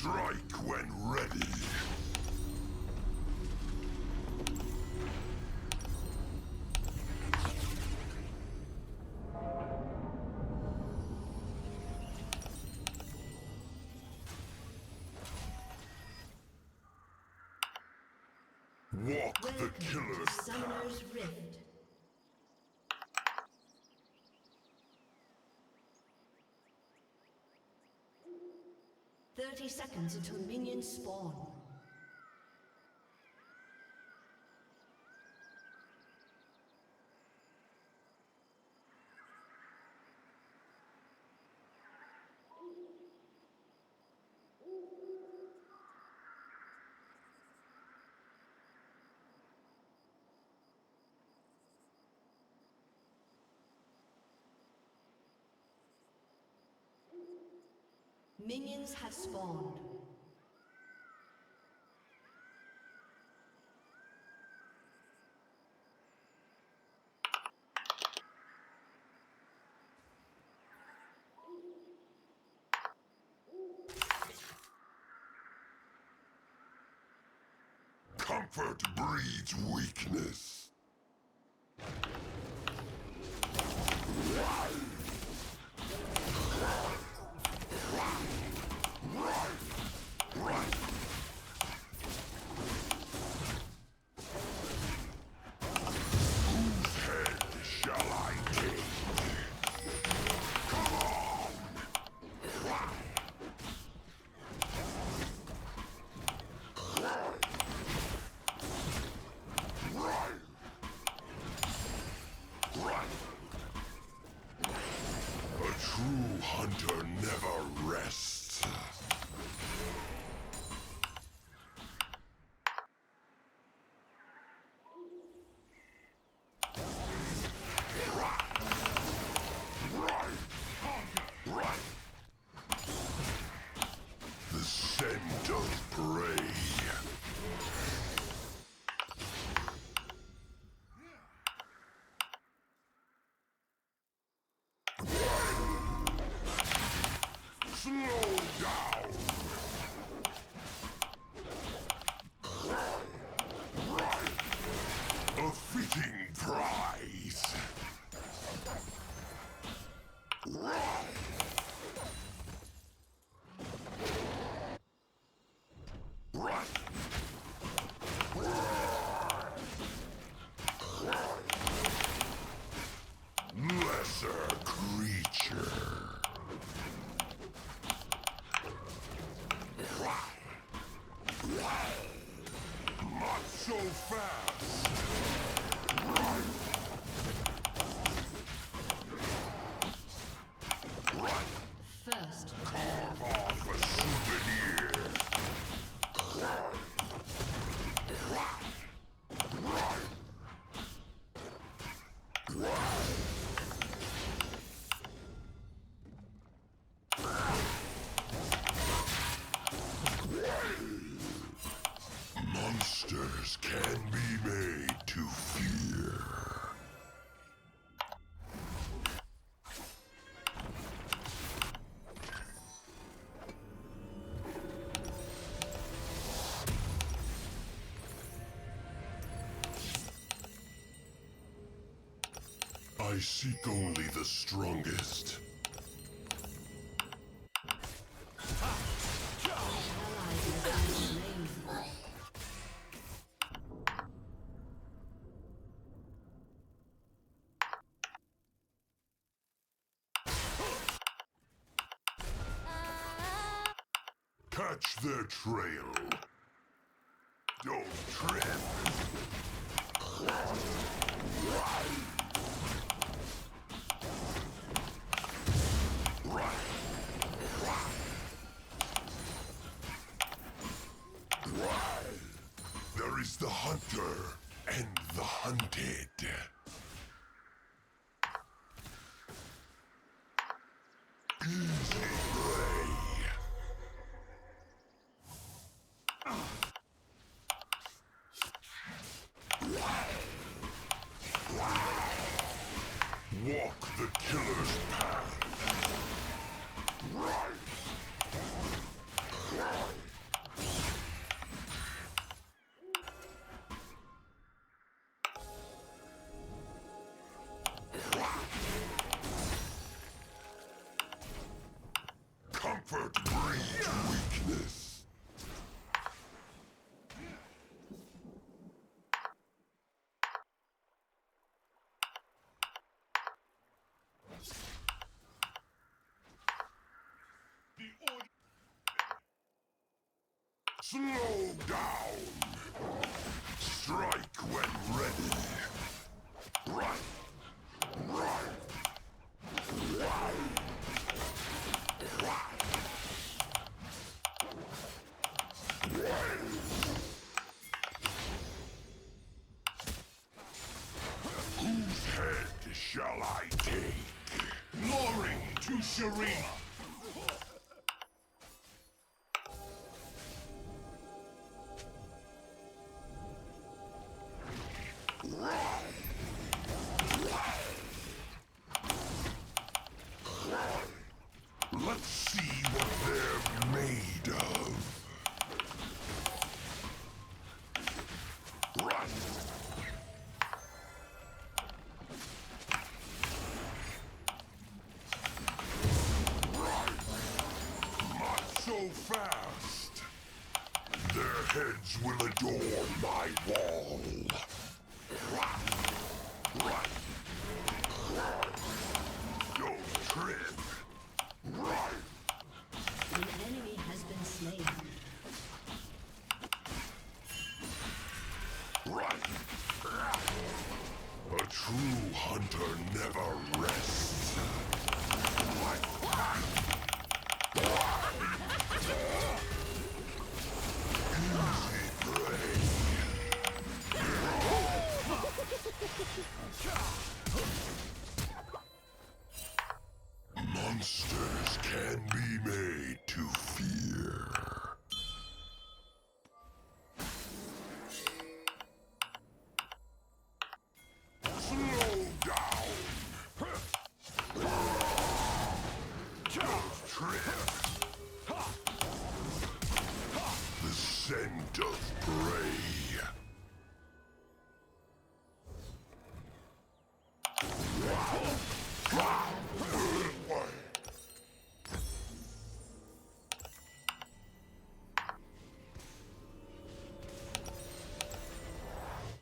Strike when ready. Walk the killer's Summoner's Rift. Seconds until minions spawn. Minions have spawned. Comfort breeds weakness. Whose head shall I take? Come on! A true hunter never rests. The scent of prey. Slow down! A fitting prize! Lesser creature. Not so fast! First, Carve off a souvenir! Monsters can be made to fear. I seek only the strongest. Catch their trail. Don't trip. There is the hunter and the hunted. Easy prey. Walk the killer's path. Right. Comfort breeds weakness. Slow down. Strike when ready. Right. Right. Whose head shall I take? Glory to Shurima! Let's see what they're made of. Right. Not so fast. Their heads will adorn my wall. Right. Don't trip. Right. An enemy has been slain. Right. A true hunter never rests. Easy prey. Monsters can be made to fear. Slow down. Don't trip. The scent of prey.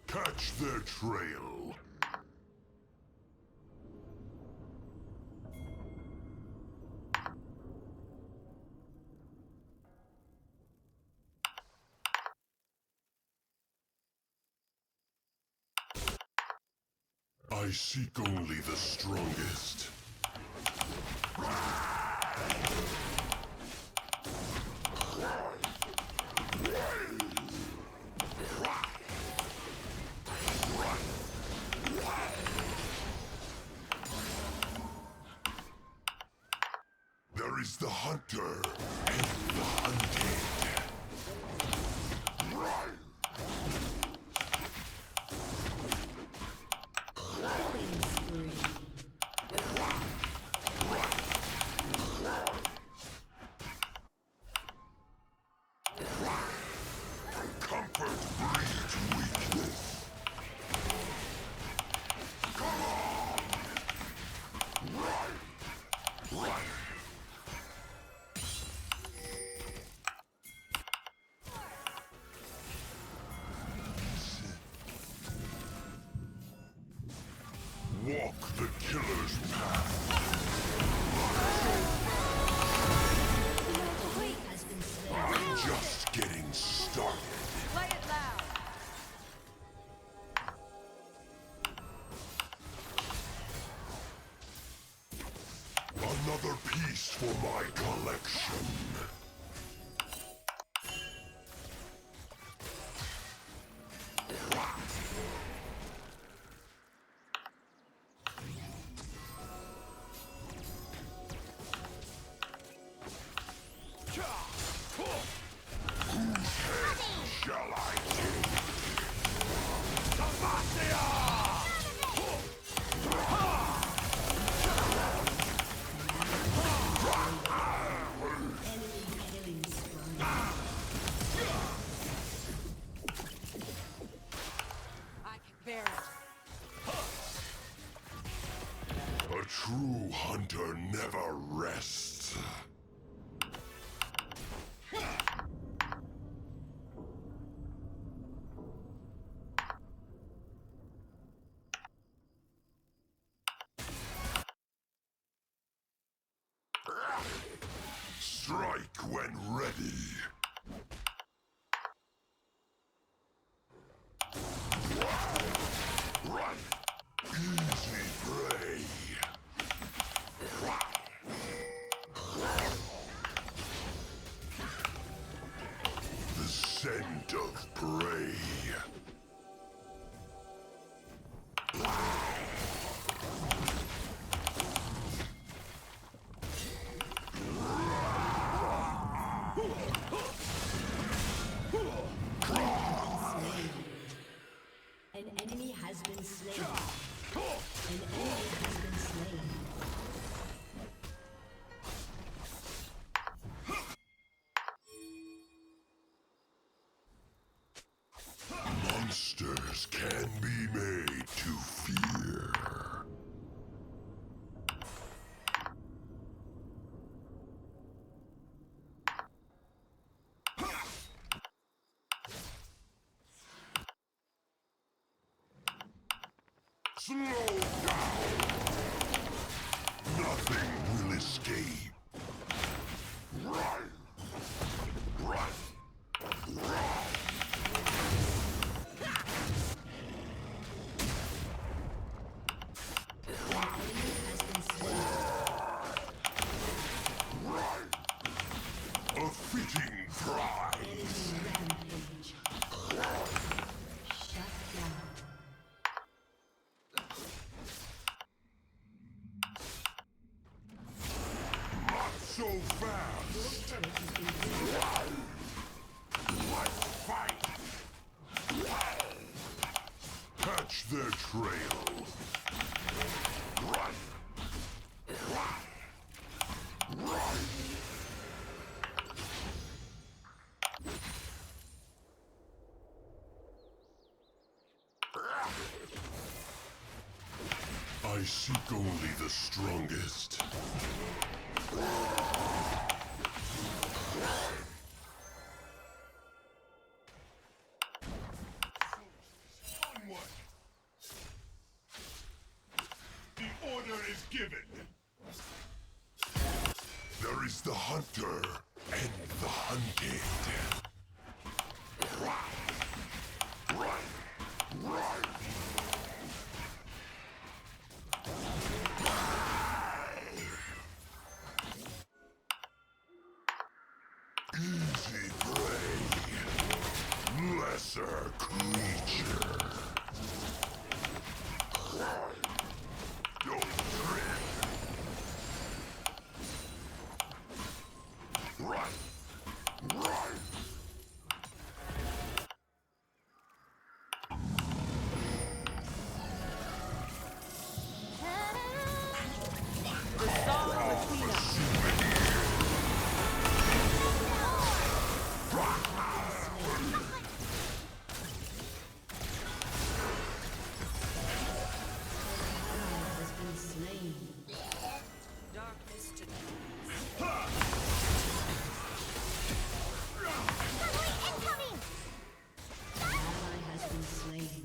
Catch their trail. I seek only the strongest. There is the hunter and the hunted. Killing spree. Comfort breeds weakness. Come on! Right. Strike when ready. Run. Easy prey. The scent of prey. An enemy has been slain. An enemy has been slain. Monsters can be made to fear. Slow down! Nothing will escape. Run! Run! Run! Run! A fitting prize! Enemy rampage. Shut down. Not so fast! Your turret has been destroyed. Let's fight! Catch their trail! Run! Run! Run! I seek only the strongest. Onward! The order is given. There is the hunter and the hunted. Run! Run! Run! Easy prey. Lesser creature. Don't trip. Run. Run. The song between us. Has been slain. Darkness to Ally has been slain.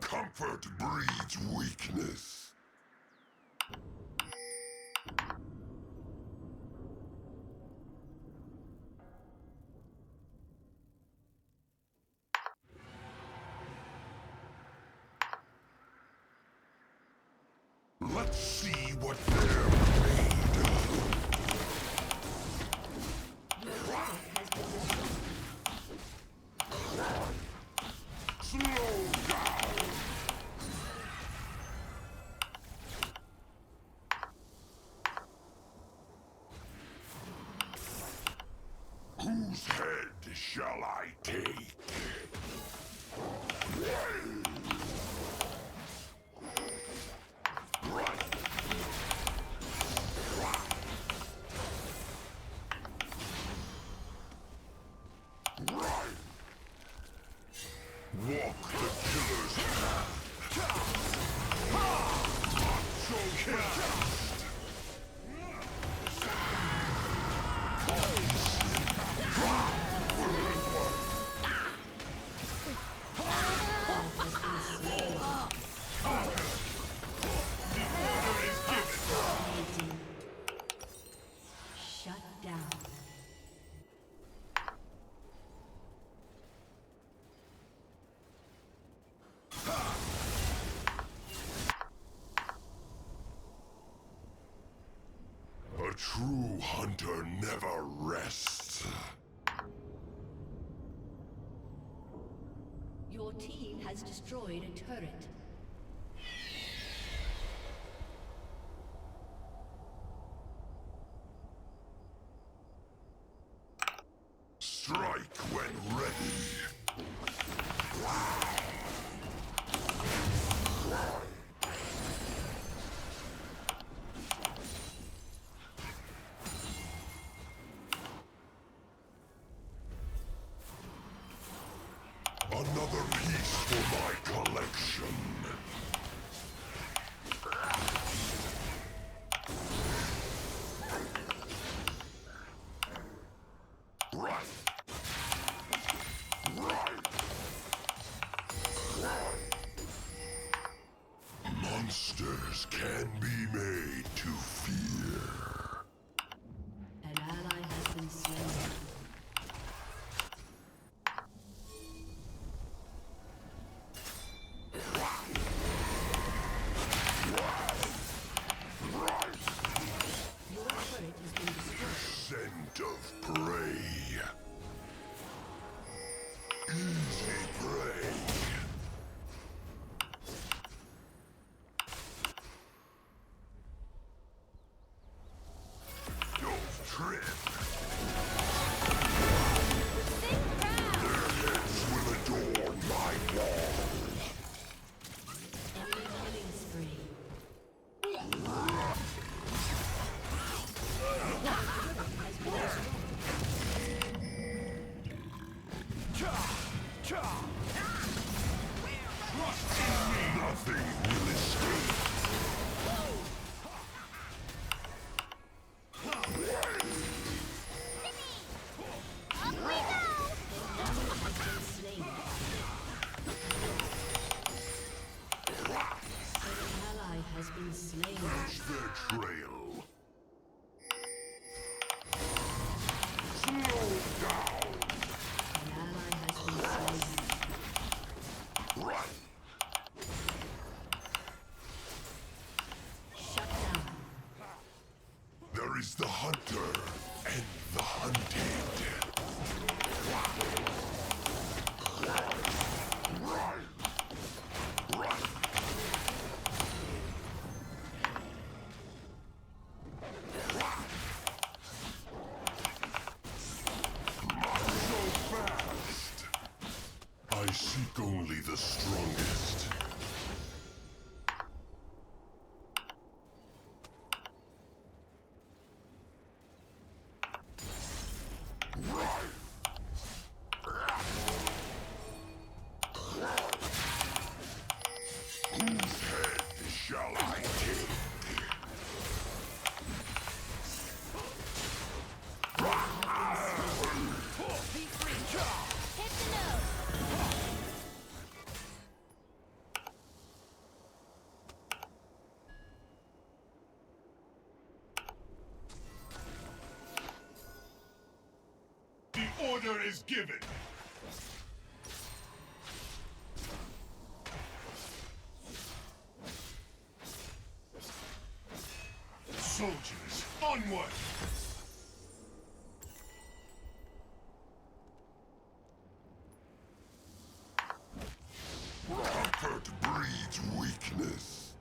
Comfort breeds weakness. Let's see what they're made of. Your turret has been destroyed. Slow down. Whose head shall I take? Run. Run. Walk the killer's path. So fast. true hunter never rests. Your team has destroyed a turret. Strike when ready. Another piece for my collection. Right. Monsters can be made to fear. An ally has been slain. Your turret has been destroyed. Scent of prey. Easy prey. Don't trip. Their heads will adorn my wall. Enemy killing spree. Nothing will escape. Slain. An ally has been slain. Catch their trail. Slow down. An ally has been slain. Right. Shut down. There is the hunter and the hunted. I seek only the strongest. Whose head shall I take? The order is given. Soldiers, onward! Comfort breeds weakness.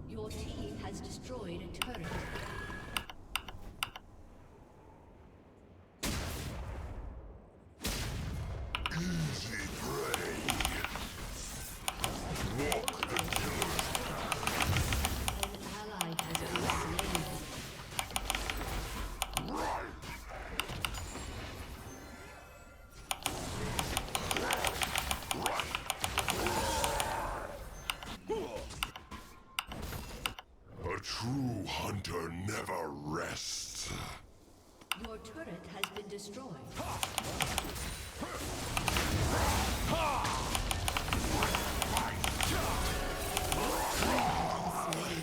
Your team has destroyed a turret. Easy prey. Walk the killer's An ally has been slain. A true hunter never rests. Your turret has been destroyed. Slain.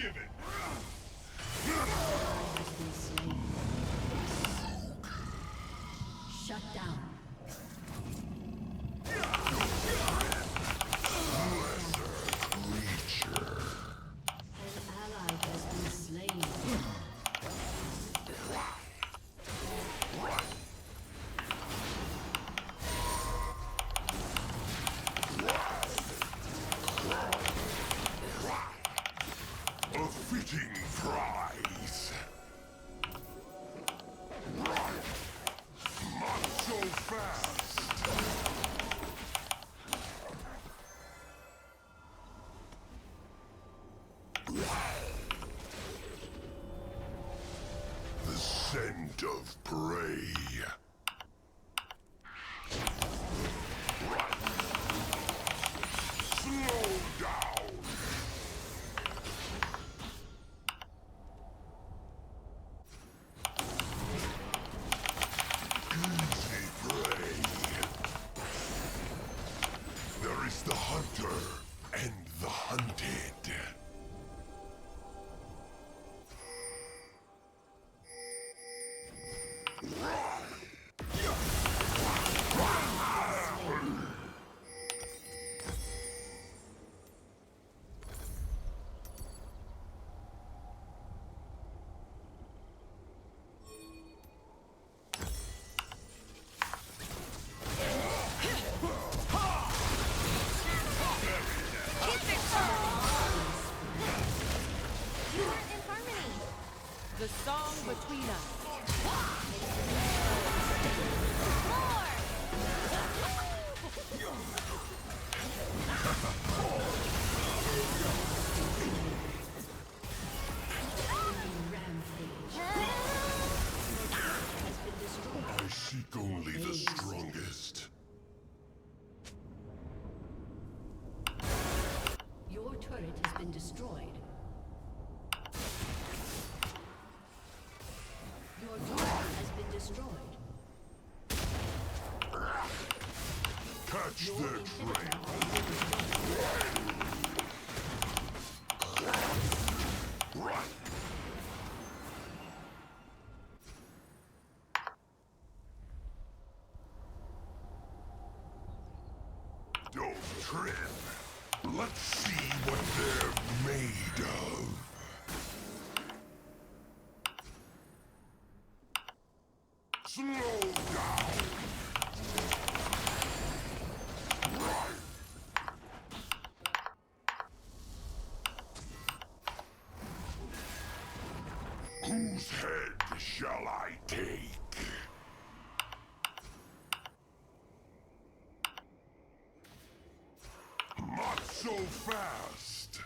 given. Has been slain. Shut down. Creature. An ally has been slain. A fitting prize. Not so fast. The scent of prey. Slow down. Easy prey. There is the hunter and the hunted. The song between us. I seek only the strongest. Your turret has been destroyed. Your turret has been destroyed. Catch Your their inhibitor trail. has been destroyed. Don't trip. Let's see what they're made of. Slow down. Whose head shall I take? Not so fast.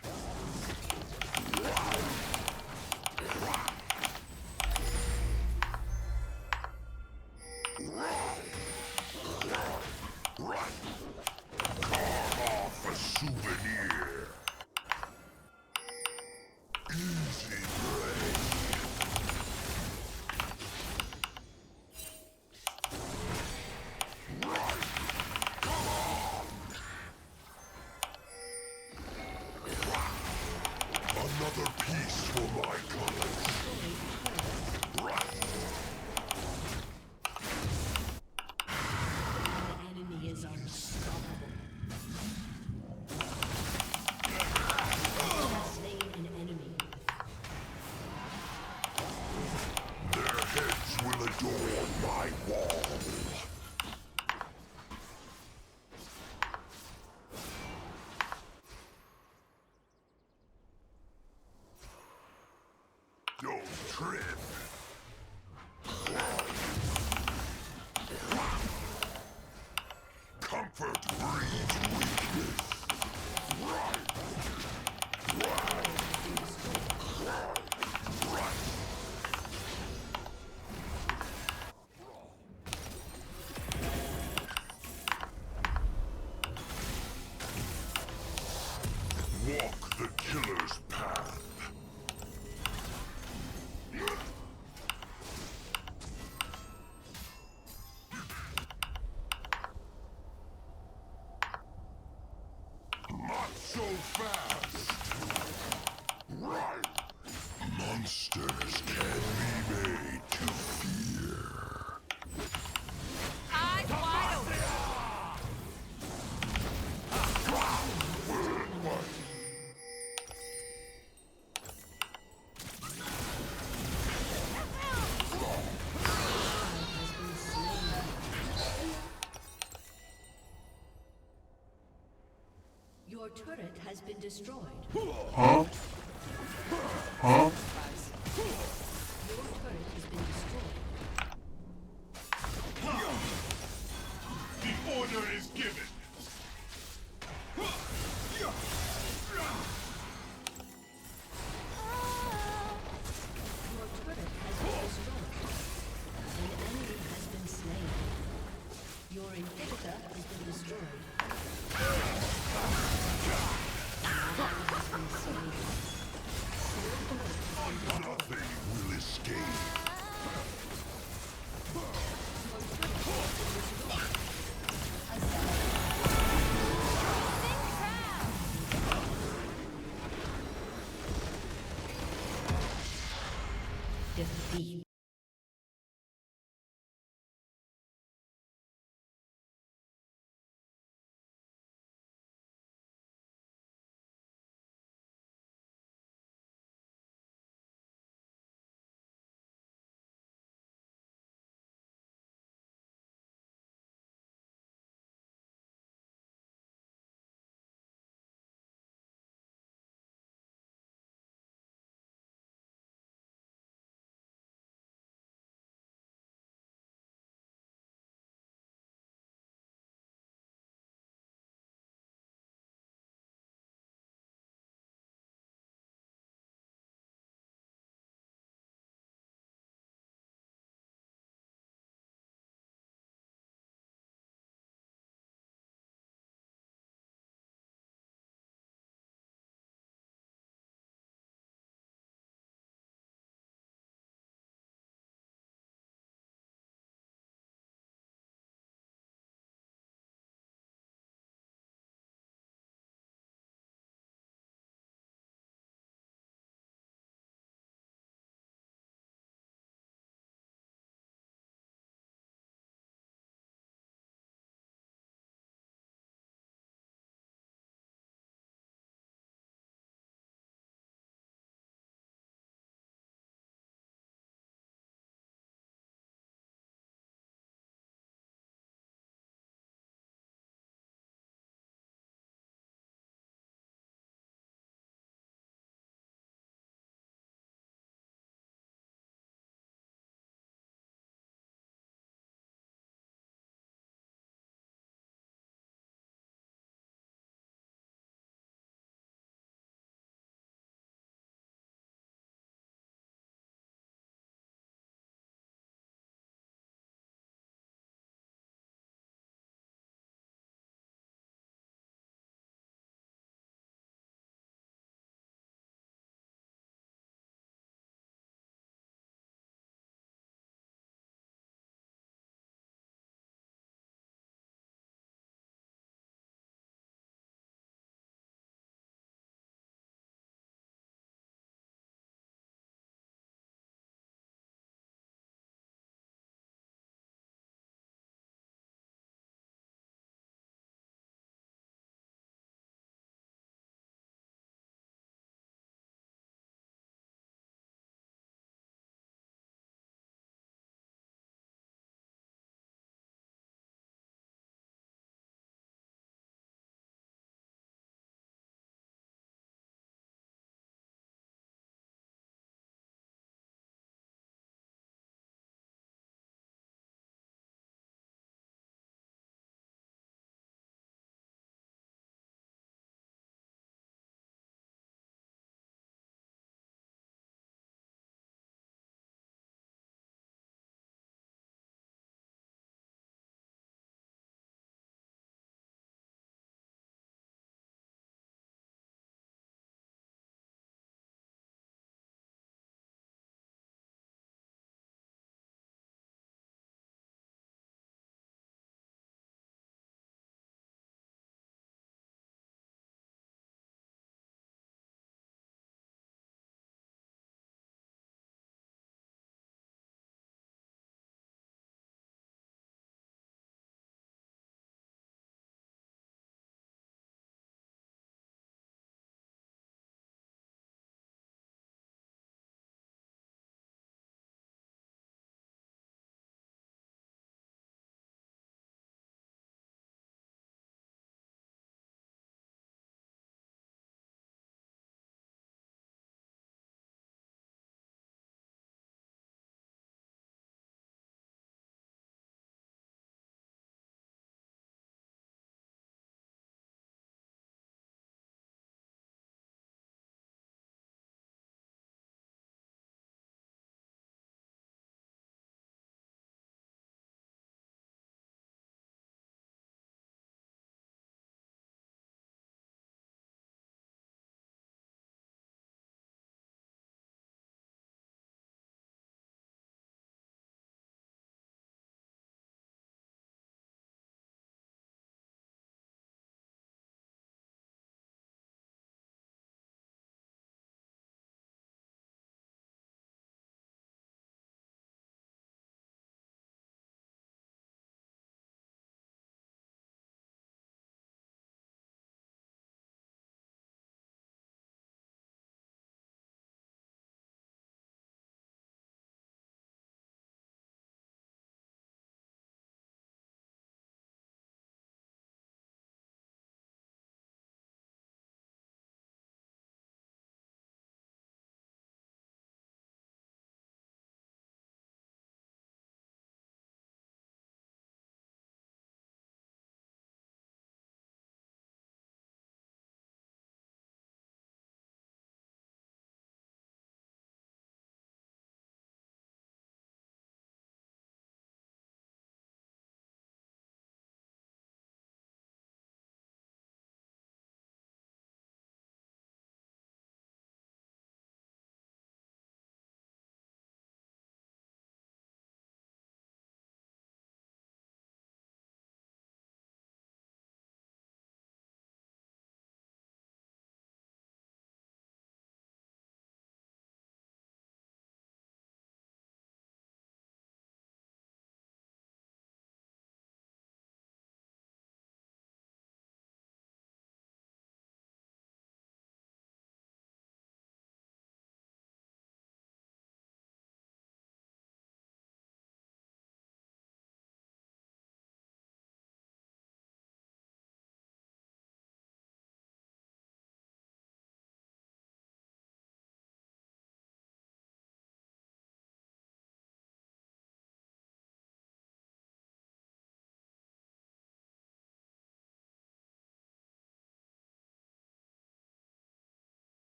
Carve off a souvenir. Easy prey. Another piece for my colors. The enemy is unstoppable. Slain an enemy. Their heads will adorn my wall. Don't trip. Comfort breeds weakness. Walk the killer's path. Not so fast. Right. Your turret has been destroyed. Huh? Huh? Your turret has been destroyed. The order is given. Your turret has been destroyed. An enemy has been slain. Your inhibitor has been destroyed. An ally has been slain.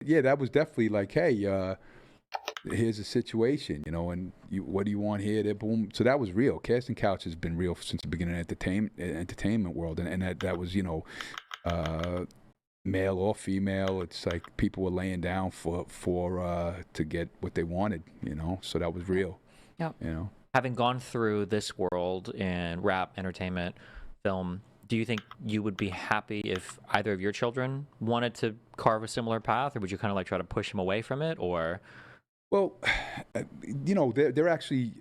yeah, that was definitely like, hey, here's a situation, and what do you want here? There, boom. So that was real. Casting couch has been real since the beginning of entertainment world, and that was uh, male or female. It's like people were laying down for to get what they wanted, So that was real. Yep. Having gone through this world in rap, entertainment, film, do you think you would be happy if either of your children wanted to carve a similar path, or would you kind of like try to push them away from it, or? Well, they're actually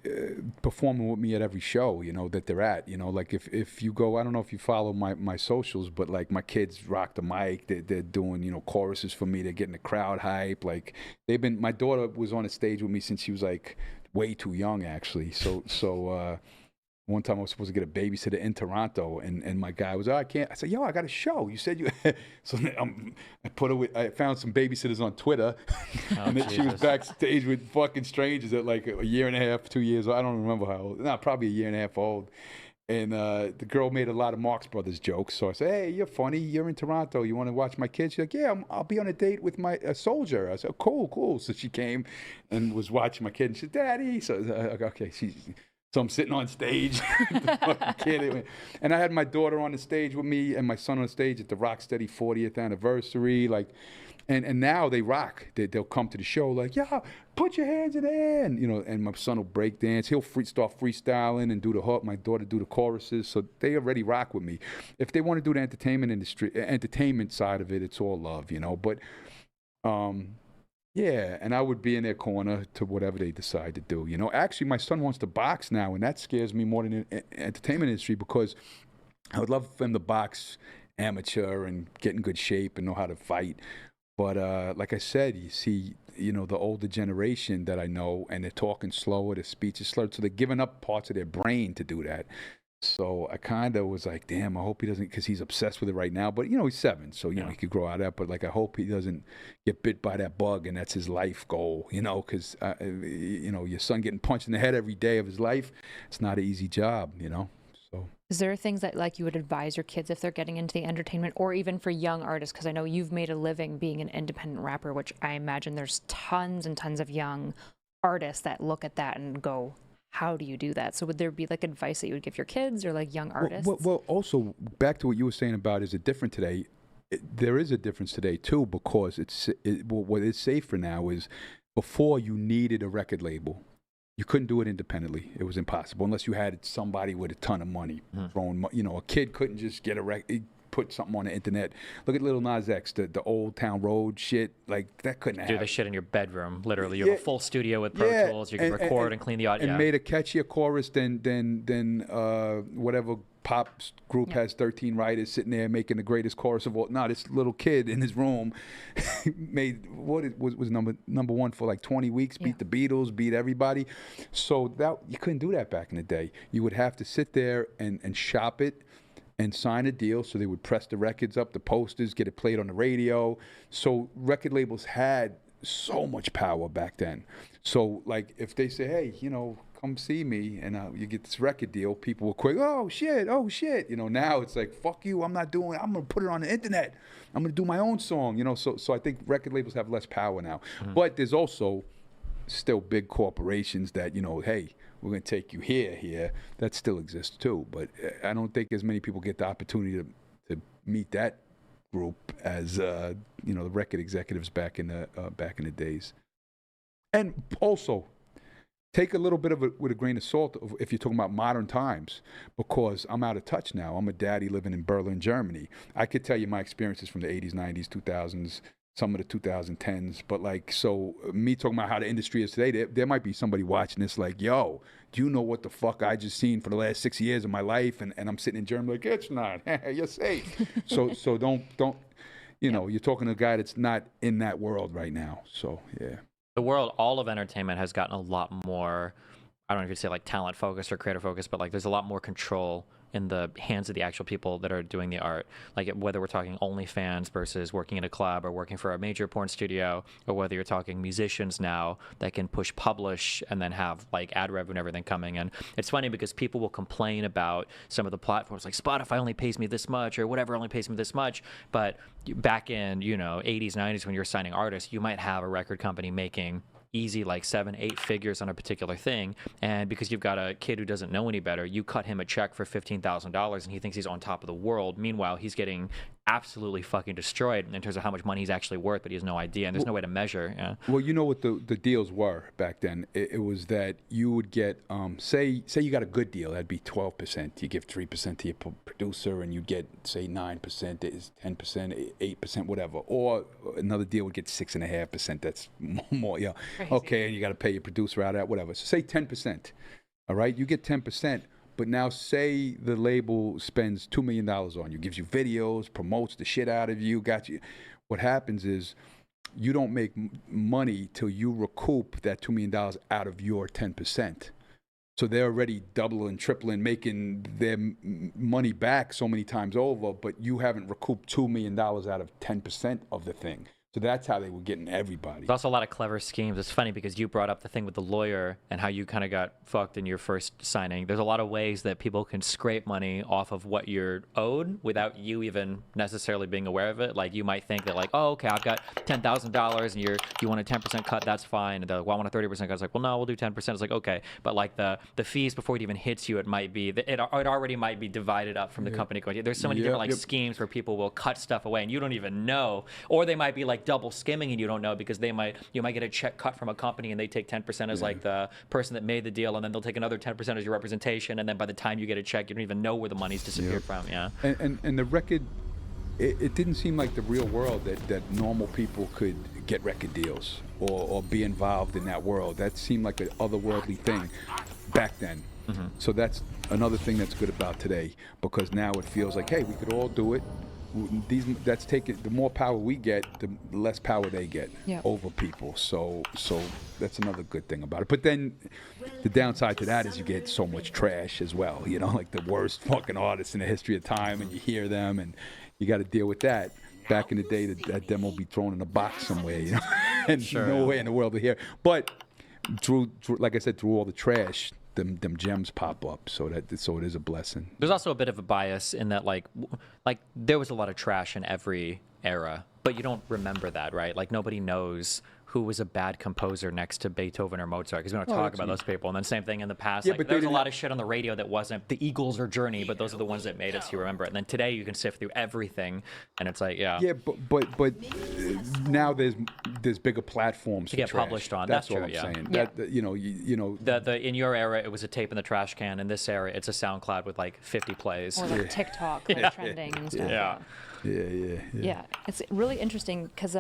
performing with me at every show, that they're at. Like if you go, I don't know if you follow my socials, but like my kids rock the mic. They're doing, choruses for me. They're getting the crowd hype. Like my daughter was on a stage with me since she was like way too young, actually. So one time I was supposed to get a babysitter in Toronto, and my guy was, I can't. I said, yo, I got a show. You said you. So I found some babysitters on Twitter, and then she was backstage with fucking strangers at like a year and a half, 2 years. I don't remember how old. No, probably a year and a half old. And the girl made a lot of Marx Brothers jokes. So I said, hey, you're funny. You're in Toronto. You want to watch my kids? She's like, yeah, I'll be on a date with my soldier. I said, cool. So she came and was watching my kid. And she said, Daddy. So okay, So I'm sitting on stage, the fucking kid, and I had my daughter on the stage with me and my son on the stage at the Rocksteady 40th anniversary, like, and now they rock. They'll come to the show like, yeah, put your hands in the air, and my son will break dance. He'll start freestyling and do the hook. My daughter do the choruses, so they already rock with me. If they want to do the entertainment side of it, it's all love, But yeah, and I would be in their corner to whatever they decide to do. Actually, my son wants to box now, and that scares me more than the entertainment industry, because I would love for him to box amateur and get in good shape and know how to fight. But like I said, you see, the older generation that I know, and they're talking slower, their speech is slurred, so they're giving up parts of their brain to do that. So I kind of was like, damn, I hope he doesn't, because he's obsessed with it right now. But, he's 7, so, he could grow out of that. But, like, I hope he doesn't get bit by that bug, and that's his life goal, because, your son getting punched in the head every day of his life, it's not an easy job, So. Is there things that, like, you would advise your kids if they're getting into the entertainment, or even for young artists? Because I know you've made a living being an independent rapper, which I imagine there's tons and tons of young artists that look at that and go, how do you do that? So would there be like advice that you would give your kids or like young artists? Well, also back to what you were saying about, is it different today? There is a difference today too, because what is safer now is, before you needed a record label. You couldn't do it independently. It was impossible unless you had somebody with a ton of money. A kid couldn't just get a record. Put something on the internet. Look at Lil Nas X, the Old Town Road shit. Like, that couldn't happen. Do the shit in your bedroom, literally. You have a full studio with Pro Tools. You can record and clean the audio. And made a catchier chorus than whatever pop group has 13 writers sitting there making the greatest chorus of all. No, this little kid in his room made was number one for like 20 weeks. Beat the Beatles, beat everybody. So that you couldn't do that back in the day. You would have to sit there and shop it and sign a deal, so they would press the records up, the posters, get it played on the radio. So record labels had so much power back then. So, like, if they say, hey, come see me, and you get this record deal, people were quick, oh shit. Now it's like, fuck you, I'm going to put it on the internet. I'm going to do my own song, So I think record labels have less power now. Mm-hmm. But there's also still big corporations that, hey, we're going to take you here. That still exists too. But I don't think as many people get the opportunity to meet that group as, the record executives back in the days. And also, take a little bit of it with a grain of salt if you're talking about modern times, because I'm out of touch now. I'm a daddy living in Berlin, Germany. I could tell you my experiences from the 80s, 90s, 2000s, some of the 2010s, but like, so me talking about how the industry is today, there might be somebody watching this like, yo, do you know what the fuck I just seen for the last 6 years of my life? And I'm sitting in Germany like, it's not, you're safe. so don't, you're talking to a guy that's not in that world right now. So, yeah. The world, all of entertainment has gotten a lot more, I don't know if you'd say like talent focused or creator focused, but like there's a lot more control in the hands of the actual people that are doing the art. Like whether we're talking OnlyFans versus working in a club or working for a major porn studio, or whether you're talking musicians now that can push publish and then have like ad revenue and everything coming in. It's funny because people will complain about some of the platforms like Spotify only pays me this much or whatever only pays me this much, but back in 80s 90s when you're signing artists, you might have a record company making easy like 7-8 figures on a particular thing, and because you've got a kid who doesn't know any better, you cut him a check for $15,000 and he thinks he's on top of the world. Meanwhile, he's getting absolutely fucking destroyed in terms of how much money he's actually worth, but he has no idea, and there's no way to measure. Yeah. Well, you know what the deals were back then? It was that you would get, say you got a good deal, that'd be 12%. You give 3% to your producer, and you get, say, 9%, is 10%, 8%, whatever. Or another deal would get 6.5%. That's more, yeah. Crazy. Okay, and you got to pay your producer out of that, whatever. So say 10%. All right, you get 10%. But now say the label spends $2 million on you, gives you videos, promotes the shit out of you, got you. What happens is you don't make money till you recoup that $2 million out of your 10%. So they're already doubling, tripling, making their money back so many times over, but you haven't recouped $2 million out of 10% of the thing. So that's how they were getting everybody. There's also a lot of clever schemes. It's funny because you brought up the thing with the lawyer and how you kind of got fucked in your first signing. There's a lot of ways that people can scrape money off of what you're owed without you even necessarily being aware of it. Like you might think that like, oh, okay, I've got $10,000 and you want a 10% cut, that's fine. And they're like, well, I want a 30% cut. It's like, well, no, we'll do 10%. It's like, okay. But like the fees before it even hits you, it might be, it already might be divided up from the company. There's so many different like schemes where people will cut stuff away and you don't even know. Or they might be like double skimming and you don't know because you might get a check cut from a company and they take 10% as like the person that made the deal, and then they'll take another 10% as your representation, and then by the time you get a check, you don't even know where the money's disappeared from. Yeah. And the record, it didn't seem like the real world that normal people could get record deals or be involved in that world. That seemed like an otherworldly thing back then. Mm-hmm. So that's another thing that's good about today, because now it feels like, hey, we could all do it. That's taking, the more power we get, the less power they get over people. So that's another good thing about it. But then the downside to that is you get so much trash as well. Like the worst fucking artists in the history of time, and you hear them, and you got to deal with that. Back in the day, that demo would be thrown in a box somewhere, and no way in the world to hear. But through, like I said, through all the trash, them gems pop up, so it is a blessing. There's also a bit of a bias in that like there was a lot of trash in every era, but you don't remember that, right? Like nobody knows who was a bad composer next to Beethoven or Mozart, because we don't talk about those people. And then same thing in the past. Yeah, like, but there was a lot of shit on the radio that wasn't the Eagles or Journey, but those are the ones that made it, so you remember it. And then today you can sift through everything, and it's like, yeah. Yeah, but now there's bigger platforms to for get trash. published on. That's true, all I'm yeah. saying. Yeah. That, you know. In your era, it was a tape in the trash can. In this era, it's a SoundCloud with like 50 plays. Or like TikTok, like trending and stuff. Yeah, it's really interesting because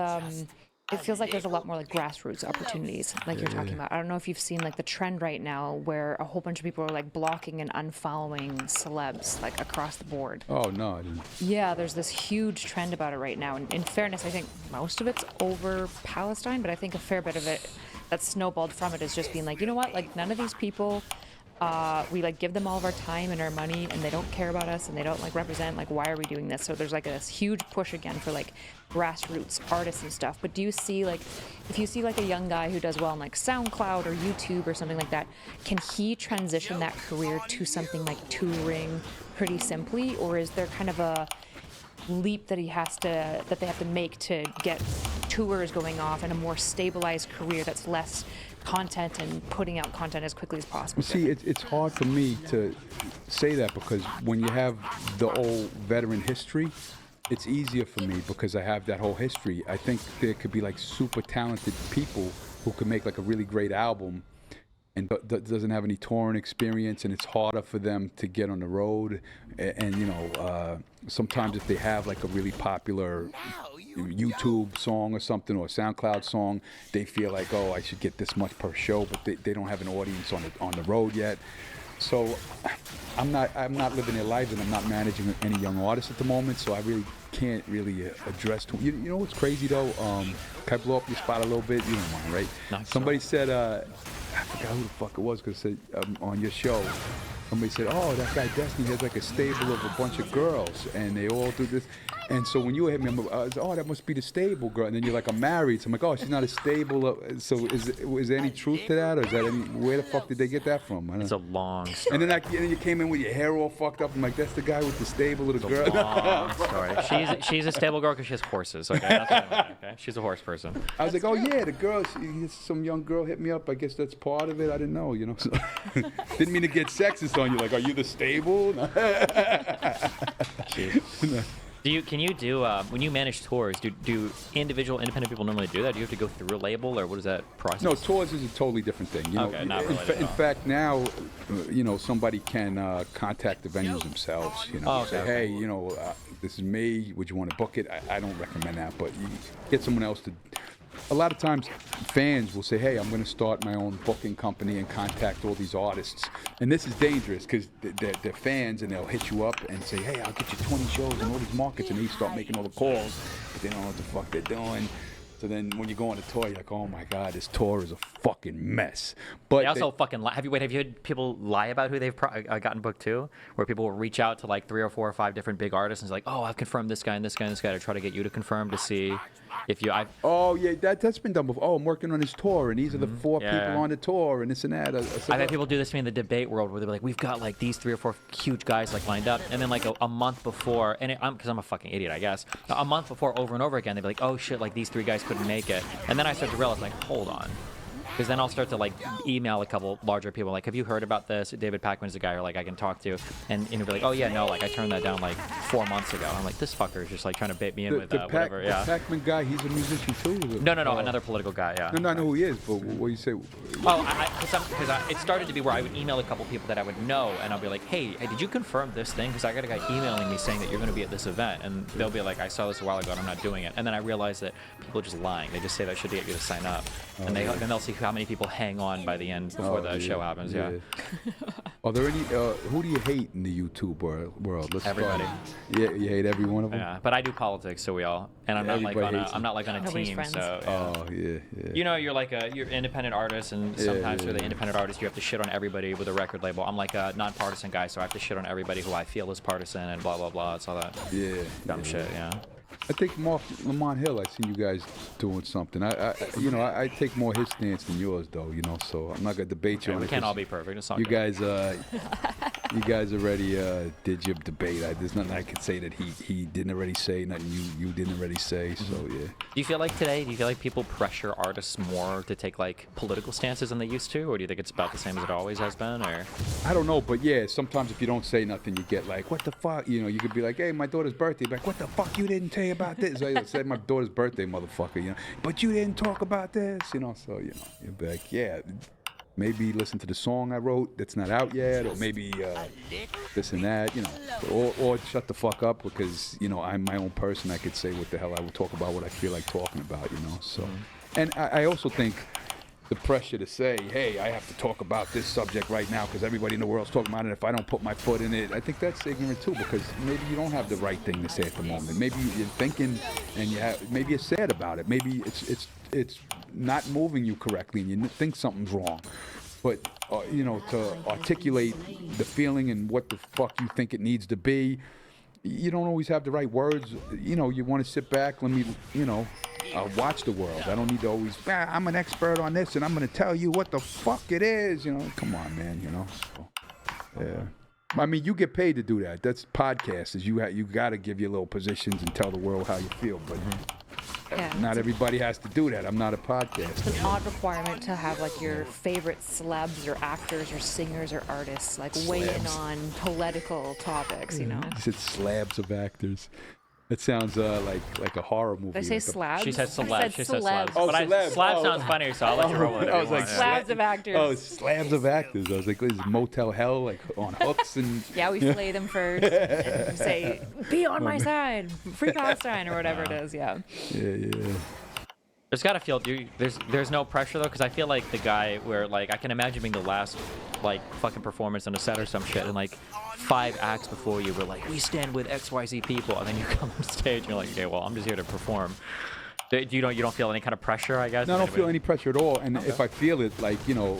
it feels like there's a lot more like grassroots opportunities, like you're talking about. I don't know if you've seen like the trend right now where a whole bunch of people are like blocking and unfollowing celebs like across the board. Oh no, I didn't. Yeah, there's this huge trend about it right now. And in fairness, I think most of it's over Palestine, but I think a fair bit of it that snowballed from it is just being like, you know what, like none of these people, we like give them all of our time and our money, and they don't care about us and they don't like represent, like why are we doing this? So there's like this huge push again for like grassroots artists and stuff. But do you see like, if you see like a young guy who does well on like SoundCloud or YouTube or something like that, can he transition that career to something like touring pretty simply, or is there kind of a leap that they have to make to get tours going off and a more stabilized career that's less content and putting out content as quickly as possible? See, it's hard for me to say that, because when you have the old veteran history, it's easier for me because I have that whole history. I think there could be like super talented people who could make like a really great album and doesn't have any touring experience, and it's harder for them to get on the road. And you know, sometimes if they have like a really popular YouTube song or something, or a SoundCloud song, they feel like, oh, I should get this much per show, but they don't have an audience on the road yet. So I'm not living their lives, and I'm not managing any young artists at the moment, so I really can't really address to you know what's crazy though? Can I blow up your spot a little bit? You don't mind, right? No, Somebody said, I forgot who the fuck it was, because it said on your show, somebody said, oh, that guy Destiny has like a stable of a bunch of girls, and they all do this. And so when you hit me, I was, oh, that must be the stable girl. And then you're like, I'm married. So I'm like, oh, she's not a stable. So is there any truth to that, or is that where the fuck did they get that from? I don't It's know. a long story. And then you came in with your hair all fucked up. I'm like, that's the guy with the stable of the It's a girl. long story. She's a stable girl because she has horses. Okay, that's what I mean, okay? She's a horse person. I was like, oh yeah, the girl. Some young girl hit me up. I guess that's part of it. I didn't know, you know. So, didn't mean to get sexist on you. Like, are you the stable? Jeez. Can you do when you manage tours? Do individual independent people normally do that? Do you have to go through a label, or what is that process? No, tours is a totally different thing. You know, Okay, not related at in all. fact, now, you know, somebody can contact the venues themselves. You know, Oh, okay, say, okay. hey, you know, this is me. Would you want to book it? I don't recommend that, but you get someone else to. A lot of times, fans will say, hey, I'm going to start my own booking company and contact all these artists. And this is dangerous because they're fans, and they'll hit you up and say, hey, I'll get you 20 shows in all these markets, and they start making all the calls, but they don't know what the fuck they're doing. So then when you go on a tour, you're like, oh my God, this tour is a fucking mess. But They also fucking lie. Have you heard people lie about who they've gotten booked to? Where people will reach out to like 3 or 4 or 5 different big artists and it's like, oh, I've confirmed this guy and this guy and this guy to try to get you to confirm to see if you. oh yeah, that's been done before. Oh, I'm working on this tour, and these are the 4 Yeah. people on the tour, and this and that. I've had people do this to me in the debate world where they're like, we've got like these 3 or 4 huge guys like lined up, and then like a month before, and because I'm a fucking idiot, I guess. A month before, over and over again, they'd be like, oh shit, like these 3 guys couldn't make it, and then I start to realize like, hold on. Because then I'll start to like email a couple larger people like, have you heard about this? David Packman's a guy who like I can talk to, and he'll be like, oh yeah, no, like I turned that down like 4 months ago. I'm like, this fucker is just like trying to bait me in with whatever. Yeah. The Pac-Man guy, he's a musician too. Is it? No, another political guy. Yeah. No, I know who he is, but what do you say? Oh, because it started to be where I would email a couple people that I would know, and I'll be like, hey, did you confirm this thing? Because I got a guy emailing me saying that you're going to be at this event, and they'll be like, I saw this a while ago, and I'm not doing it. And then I realized that people are just lying. They just say that should get you to sign up, and then they'll see how many people hang on by the end before the show happens. Yeah. Are there any? Who do you hate in the YouTube world? Let's Everybody. Yeah, you hate every one of them. Yeah, but I do politics, so we all, and I'm not like Everybody on a, hates I'm not like on a Nobody's team, friends. so. Yeah. Oh yeah. You know, you're independent artist, and sometimes for the independent artist, you have to shit on everybody with a record label. I'm like a non-partisan guy, so I have to shit on everybody who I feel is partisan and blah blah blah. It's all that Yeah. dumb shit. Yeah. I think Lamont Hill. I seen you guys doing something. I take more his stance than yours, though. You know, so I'm not gonna debate you on We it. can't 'cause all be perfect. It's not You good. guys already did your debate. There's nothing I could say that he didn't already say. Nothing you didn't already say. So yeah. Do you feel like today? Do you feel like people pressure artists more to take like political stances than they used to, or do you think it's about the same as it always has been? Or I don't know, but yeah, sometimes if you don't say nothing, you get like, what the fuck? You know, you could be like, hey, my daughter's birthday. Be like, what the fuck? You didn't tell you about this. I said my daughter's birthday, motherfucker. You know, but you didn't talk about this. You know, so you know, you'd be like, yeah, maybe listen to the song I wrote that's not out yet, or maybe this and that. You know, or shut the fuck up because you know I'm my own person. I could say what the hell I will talk about, what I feel like talking about. You know, so, and I also think. The pressure to say, hey, I have to talk about this subject right now because everybody in the world's talking about it. If I don't put my foot in it, I think that's ignorant too because maybe you don't have the right thing to say at the moment. Maybe you're thinking and maybe you're sad about it. Maybe it's not moving you correctly and you think something's wrong. But, you know, to articulate the feeling and what the fuck you think it needs to be, you don't always have the right words. You know, you want to sit back, let me, you know, watch the world. I don't need to always, I'm an expert on this and I'm going to tell you what the fuck it is. You know, come on, man, you know. So, yeah. I mean, you get paid to do that. That's podcasters. You got to give your little positions and tell the world how you feel. But Yeah. not everybody has to do that. I'm not a It's podcaster. an odd requirement to have like your favorite celebs or actors or singers or artists like weigh in on political topics, you know? You said slabs of actors. That sounds like a horror movie. Did I say like a- slabs? she said celeb. I She said said slabs. Oh, But celeb. slab Oh. sounds funny, so I'll let you roll with it. I if was you like, want, yeah. Slabs of actors. Oh, slabs of actors. I was like, what is Motel Hell, like on hooks and. Yeah, we flay them first and we say, be on my side, free Palestine or whatever it is, yeah. Yeah. There's gotta feel there's no pressure though, because I feel like the guy where like I can imagine being the last like fucking performance on a set or some shit, and like 5 acts before you were like, we stand with XYZ people, and then you come on stage and you're like, okay, well I'm just here to perform. You don't feel any kind of pressure, I guess? No, I don't feel any pressure at all. And if I feel it, like, you know,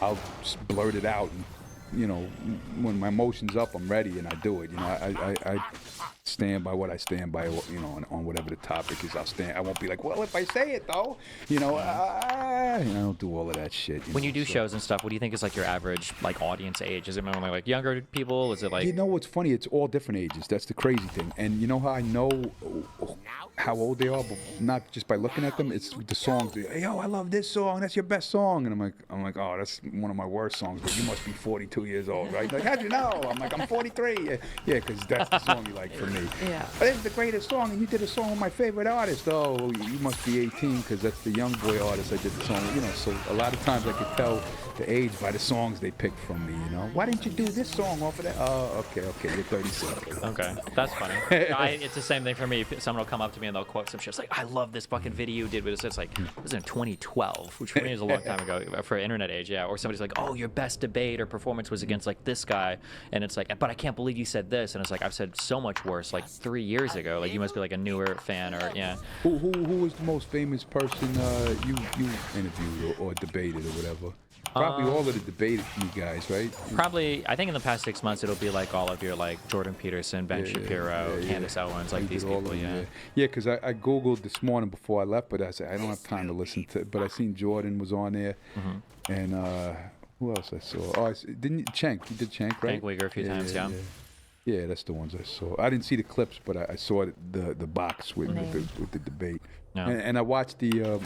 I'll just blurt it out. And when my emotion's up, I'm ready and I do it. You know, I stand by what I stand by. You know, on whatever the topic is, I'll stand. I won't be like, well, if I say it though, you know, I don't do all of that shit. When you do shows and stuff, what do you think is like your average like audience age? Is it mainly like younger people? Is it like? You know what's funny? It's all different ages. That's the crazy thing. And you know how I know how old they are, but not just by looking at them. It's the songs. Hey, yo, I love this song. That's your best song. And I'm like, oh, that's one of my worst songs. But you must be 42 years old, right? Like, how'd you know? I'm like, I'm 43. Yeah, because that's the song you like for me. Yeah. But this is the greatest song, and you did a song with my favorite artist. Oh, you must be 18 because that's the young boy artist I did the song. You know, so a lot of times I could tell the age by the songs they picked from me. You know, why didn't you do this song off of that? Oh, okay, you're 37. Okay, that's funny. It's the same thing for me. Someone will come up to me and they'll quote some shit. It's like, I love this fucking video you did with this. It's like, it was in 2012, which for me is a long time ago for internet age, yeah. Or somebody's like, oh, your best debate or performance was against like this guy, and it's like, but I can't believe you said this, and it's like, I've said so much worse like 3 years ago. Like, you must be like a newer fan, or yeah. Who was the most famous person you interviewed or debated or whatever? Probably all of the debated you guys, right? Probably, I think in the past 6 months it'll be like all of your like Jordan Peterson, Ben Shapiro, Candace Owens, like these people, yeah. Yeah, because I Googled this morning before I left, but I said I don't have time to listen to. But I seen Jordan was on there, and who else I saw? Oh, didn't you, Cenk? You did Cenk, right? Cenk Uygur a few times, yeah. Yeah, that's the ones I saw. I didn't see the clips, but I saw the box with the debate. No. And I watched the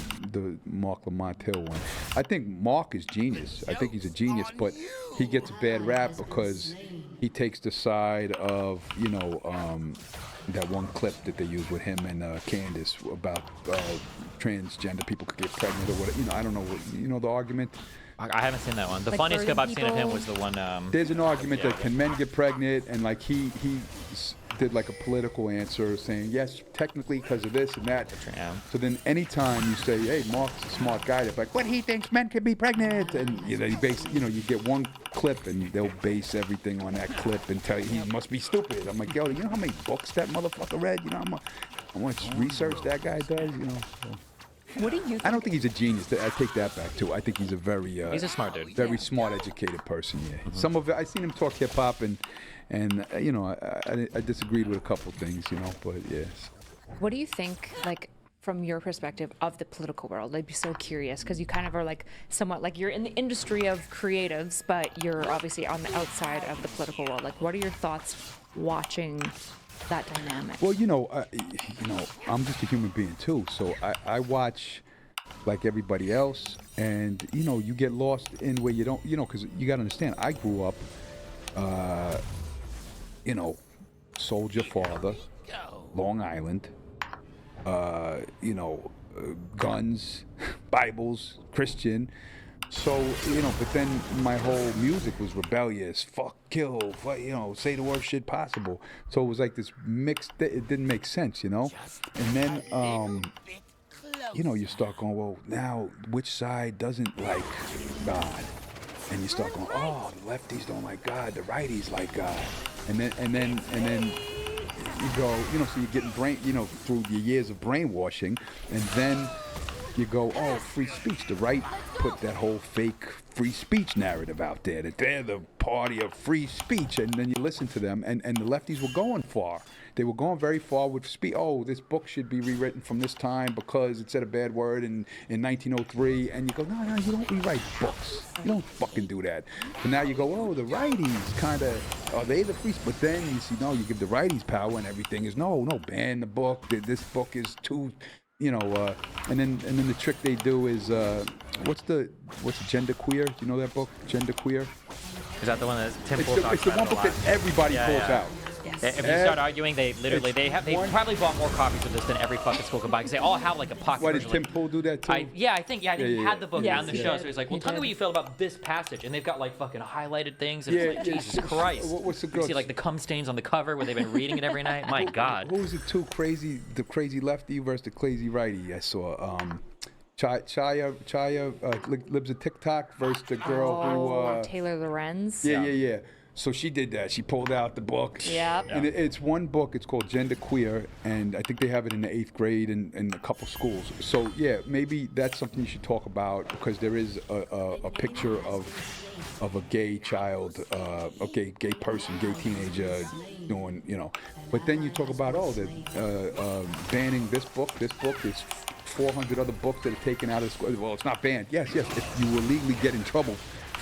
Mark Lamont Hill one. I think Mark is genius. I think he's a genius, but he gets a bad rap because he takes the side of, you know, that one clip that they used with him and Candace about transgender people could get pregnant or whatever. You know, I don't know what, you know, the argument. I haven't seen that one. The Like funniest clip I've burning seen of him people? was the one. There's an argument that can men get pregnant, and like he did like a political answer saying yes, technically because of this and that. Yeah. So then anytime you say, hey, Mark's a smart guy, they're like, but he thinks men can be pregnant, and you know, you get one clip and they'll base everything on that clip and tell you he must be stupid. I'm like, yo, you know how many books that motherfucker read? You know how much research that guy does? You know. So. What do you think? I don't think he's a genius. I take that back too. I think he's a very He's a smart dude. very smart, educated person. Yeah. Some of it, I seen him talk hip hop, and you know, I disagreed with a couple things, you know, but yes. What do you think, like, from your perspective of the political world? I'd be so curious because you kind of are like somewhat like you're in the industry of creatives, but you're obviously on the outside of the political world. Like, what are your thoughts watching that dynamic? Well, you know, I'm just a human being too, so I watch like everybody else, and you know, you get lost in where you don't, you know, because you got to understand, I grew up, you know, soldier father, Long Island, you know, guns, Bibles, Christian. So, you know, but then my whole music was rebellious, fuck, kill, fuck, you know, say the worst shit possible. So it was like this mixed, it didn't make sense, you know? And then, you know, you start going, well, now, which side doesn't like God? And you start going, oh, the lefties don't like God, the righties like God. And then you go, you know, so you're getting through your years of brainwashing, and then you go, oh, free speech. The right put that whole fake free speech narrative out there, that they're the party of free speech. And then you listen to them, and the lefties were going far. They were going very far with speech. Oh, this book should be rewritten from this time because it said a bad word in 1903. And you go, no, you don't rewrite books. You don't fucking do that. So now you go, oh, the righties kind of, are they the free? But then you see, no, you give the righties power and everything is, no, ban the book. This book is too... You know, and then the trick they do is what's the Gender Queer? Do you know that book, Gender Queer? Is that the one that Tim It's Pool talks the about one a book lot? that everybody pulls out. If you start arguing, they probably bought more copies of this than every fucking school could buy because they all have like a pocket Why did version. Tim like, Pool do that too? I think he had the book Yeah, on the he show, did. so he's like, well, He tell me did. what you feel about this passage, and they've got like fucking highlighted things, and Yeah, it's like, yeah. Jesus Christ. What's the You girl? see like the cum stains on the cover where they've been reading it every night. My God. Who was the two crazy, the crazy lefty versus the crazy righty? I saw Chaya lives a TikTok versus the girl who. Taylor Lorenz. Yeah. So she did that. She pulled out the book. Yep. And it's one book. It's called Gender Queer, and I think they have it in the 8th grade in a couple schools. So yeah, maybe that's something you should talk about, because there is a picture of a gay child, a gay person, gay teenager doing, you know. But then you talk about banning this book. This book is 400 other books that are taken out of school. Well, it's not banned. Yes. If you illegally get in trouble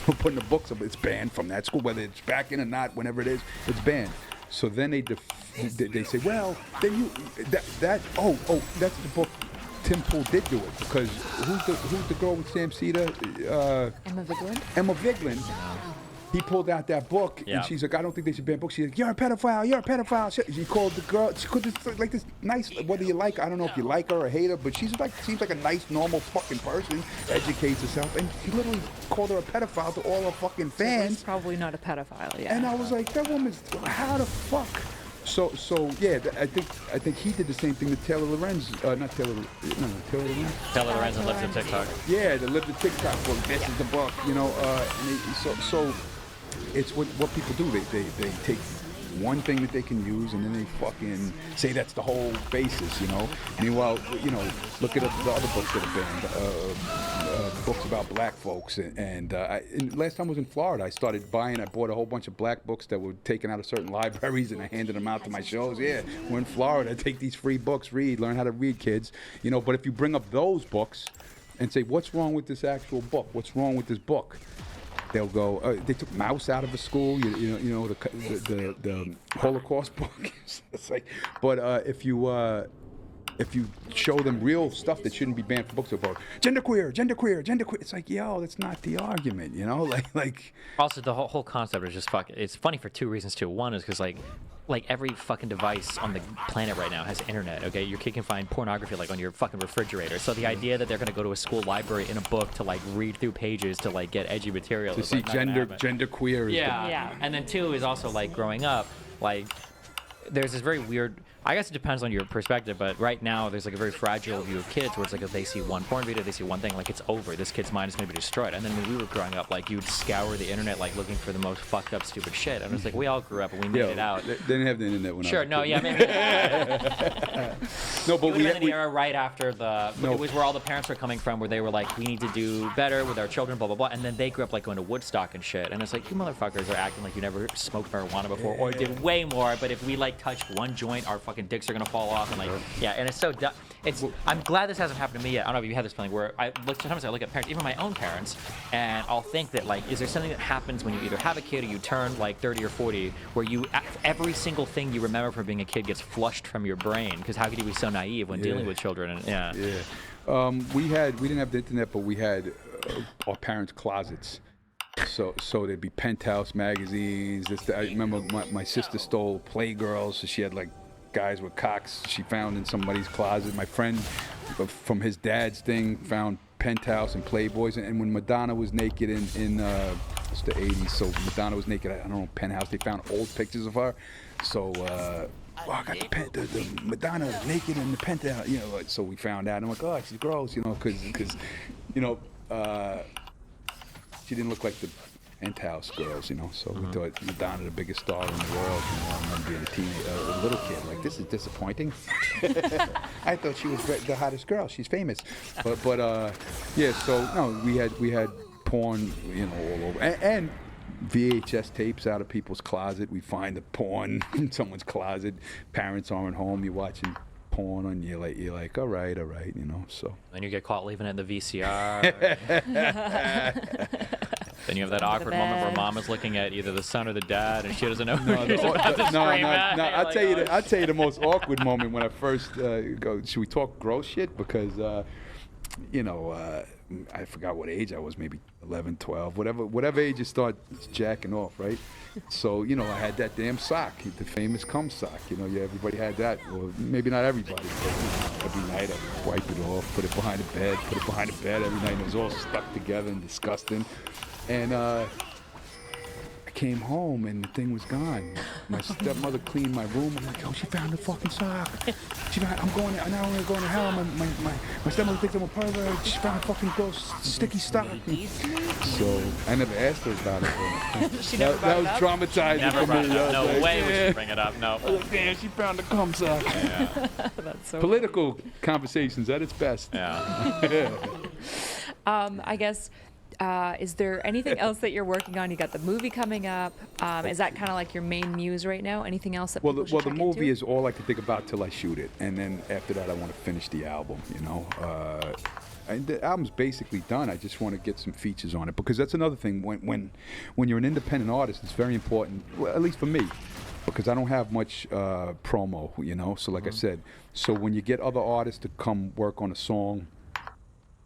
for putting the books up, it's banned from that school, whether it's back in or not, whenever it is, it's banned. So then they say, well, then you that's the book. Tim Pool did do it, because who's the girl with Sam Cedar? Emma Vigeland? Emma Vigeland. He pulled out that book, Yeah. and she's like, I don't think they should ban books. She's like, you're a pedophile, you're a pedophile. She called the girl, she could just like this nice, whether you like, I don't know if you like her or hate her, but seems like a nice, normal fucking person, educates herself, and he literally called her a pedophile to all her fucking He's fans. probably not a pedophile, yeah. And I was like, that woman's, how the fuck? So yeah, I think he did the same thing to Taylor Lorenz, Taylor Lorenz. Taylor Lorenz and Lives of TikTok. Yeah, the Live the TikTok book. This is the book, you know. So it's what people do. They take one thing that they can use, and then they fucking say that's the whole basis, you know. Meanwhile, you know, look at the other books that are banned, books about black folks. And last time I was in Florida, I bought a whole bunch of black books that were taken out of certain libraries, and I handed them out to my shows. Yeah, we're in Florida. Take these free books, learn how to read, kids. You know, but if you bring up those books and say, what's wrong with this actual book? What's wrong with this book? They'll go. They took Mouse out of a school. You know the Holocaust book. It's like, but if you show them real stuff that shouldn't be banned from books about gender queer, it's like, yo, that's not the argument, you know. Like. Also, the whole concept is just it's funny for two reasons too. One is because like every fucking device on the planet right now has internet. Okay, your kid can find pornography like on your fucking refrigerator. So the idea that they're gonna go to a school library in a book to like read through pages to like get edgy material To is see like, not gonna happen. gender queer. Yeah. And then two is also like growing up, like there's this very weird. I guess it depends on your perspective, but right now there's like a very fragile view of kids where it's like if they see one porn video, they see one thing, like it's over. This kid's mind is going to be destroyed. And then when we were growing up, like you'd scour the internet like looking for the most fucked up, stupid shit. And it's like we all grew up and we made it out. They didn't have the internet when I Sure, was a no, kid. yeah, maybe. No, but We we in the era right after No. it was where all the parents were coming from, where they were like, we need to do better with our children, blah blah blah, and then they grew up like going to Woodstock and shit, and it's like you motherfuckers are acting like you never smoked marijuana before or did way more, but if we like touched one joint, our fucking dicks are gonna fall off, and like yeah, and it's so I'm glad this hasn't happened to me yet. I don't know if you had this feeling where sometimes I look at parents, even my own parents, and I'll think that like, is there something that happens when you either have a kid or you turn like 30 or 40, where every single thing you remember from being a kid gets flushed from your brain? Because how could you be so naive when dealing with children? And we didn't have the internet, but we had our parents' closets. So there'd be Penthouse magazines. I remember my sister stole Playgirls, so she had like guys with cocks she found in somebody's closet. My friend from his dad's thing found Penthouse and Playboys, and when Madonna was naked in it's the 80s, so Madonna was naked, I don't know, Penthouse, they found old pictures of her. So I got the Madonna naked in the Penthouse, you know. So we found out. I'm like, oh, she's gross, you know, because you know, she didn't look like the Penthouse girls, you know. So we thought Madonna the biggest star in the world. You know, I remember being a little kid, like, this is disappointing. I thought she was the hottest girl. She's famous, but yeah. So no, we had porn, you know, all over, and VHS tapes out of people's closet. We find the porn in someone's closet. Parents aren't home. You're watching porn, and you're like, all right, you know. So then you get caught leaving it in the VCR. Then you have that awkward moment where mom is looking at either the son or the dad, and she doesn't know who she's about to scream at. No. I'll tell you the most awkward moment when I first go. Should we talk gross shit? Because you know, I forgot what age I was, maybe 11, 12, whatever age you start jacking off, right? So, you know, I had that damn sock, the famous cum sock. You know, everybody had that. Or maybe not everybody, but every night I'd wipe it off, put it behind the bed every night, and it was all stuck together and disgusting. And I came home and the thing was gone. My stepmother cleaned my room. I'm like, oh, she found the fucking sock. I'm going, now I'm going to hell. My stepmother thinks I'm a pervert. She found a fucking gross, sticky sock. So I never asked her about it. She never That was brought it up? traumatizing Never for brought me. it I up. was No like, way would yeah. she bring it up. No. I was like, damn, she found the cum sock. Yeah. That's so Political conversations at its best. Yeah. I guess, is there anything else that you're working on? You got the movie coming up. Is that kind of like your main muse right now? Anything else that Well, people the, should well, the check movie into? is all I can think about till I shoot it, and then after that, I want to finish the album. You know, and the album's basically done. I just want to get some features on it because that's another thing. When you're an independent artist, it's very important. Well, at least for me, because I don't have much promo. You know, so like I said, so when you get other artists to come work on a song.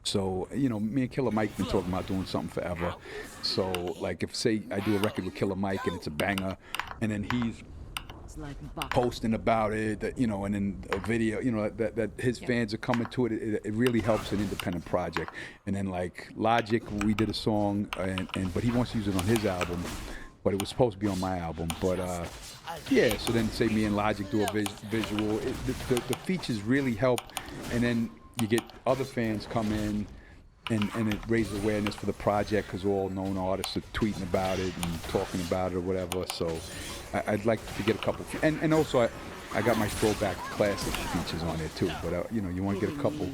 So, you know, me and Killer Mike been talking about doing something forever. So, like, if, say, I do a record with Killer Mike and it's a banger, and then he's posting about it, that, you know, and then a video, you know, that his fans are coming to it, it really helps an independent project. And then, like, Logic, we did a song, but he wants to use it on his album, but it was supposed to be on my album. But, yeah, so then, say, me and Logic do a visual. The features really help, and then you get other fans come in, and it raises awareness for the project because all known artists are tweeting about it and talking about it or whatever. So I'd like to get a couple, and also I got my throwback classic features on there too. But you know, you want to get a couple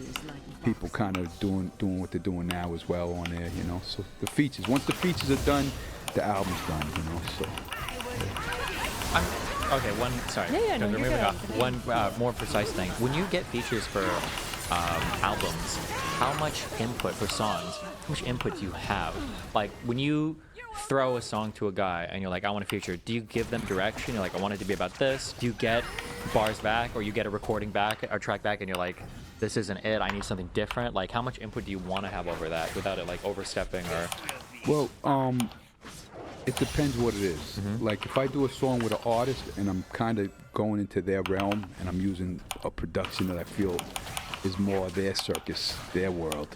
people kind of doing what they're doing now as well on there. You know, so the features. Once the features are done, the album's done. You know, so. Okay, sorry. Yeah, no, because we're you're moving good. on. One more precise thing. When you get features for albums, how much input for songs, how much input do you have? Like, when you throw a song to a guy and you're like, I want a feature, do you give them direction? You're like, I want it to be about this. Do you get bars back, or you get a recording back, or track back, and you're like, this isn't it, I need something different? Like, how much input do you want to have over that without it, like, overstepping or... Well, it depends what it is. Like, if I do a song with an artist and I'm kind of going into their realm and I'm using a production that I feel is more their circus, their world,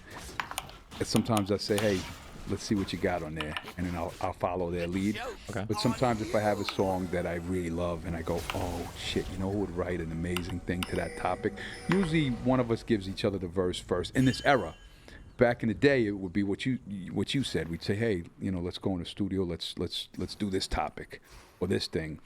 and sometimes I say, hey, let's see what you got on there, and then I'll follow their lead. Okay. But sometimes if I have a song that I really love and I go, oh shit, you know who would write an amazing thing to that topic? Usually one of us gives each other the verse first. In this era, back in the day, it would be what you said. We'd say, hey, you know, let's go in the studio, let's do this topic or this thing.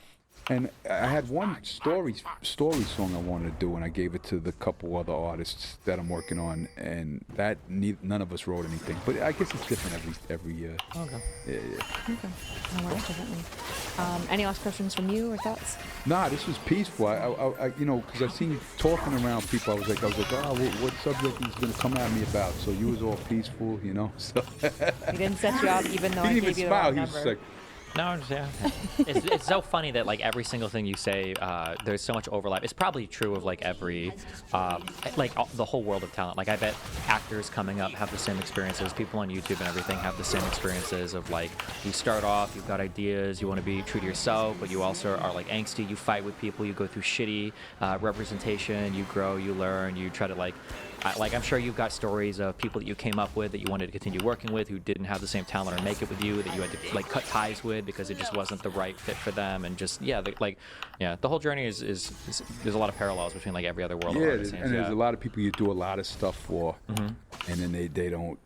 And I had one story song I wanted to do, and I gave it to the couple other artists that I'm working on, and that none of us wrote anything. But I guess it's different every year. Okay. Yeah. Okay. No worries, definitely. Any last questions from you or thoughts? Nah, this was peaceful. I you know, because I seen talking around people. I was like, oh, what subject he's gonna come at me about? So you was all peaceful, you know. So He didn't set you up, even though he I didn't even gave you the smile. wrong He was just number. like, No, yeah. It's so funny that like every single thing you say, there's so much overlap. It's probably true of like every, the whole world of talent. Like I bet actors coming up have the same experiences. People on YouTube and everything have the same experiences of like you start off, you've got ideas, you want to be true to yourself, but you also are like angsty. You fight with people, you go through shitty representation, you grow, you learn, you try to like I'm sure you've got stories of people that you came up with that you wanted to continue working with who didn't have the same talent or make it with you, that you had to like cut ties with because it just wasn't the right fit for them, and just the whole journey is there's a lot of parallels between like every other world of yeah, artists. and there's a lot of people you do a lot of stuff for, and then they don't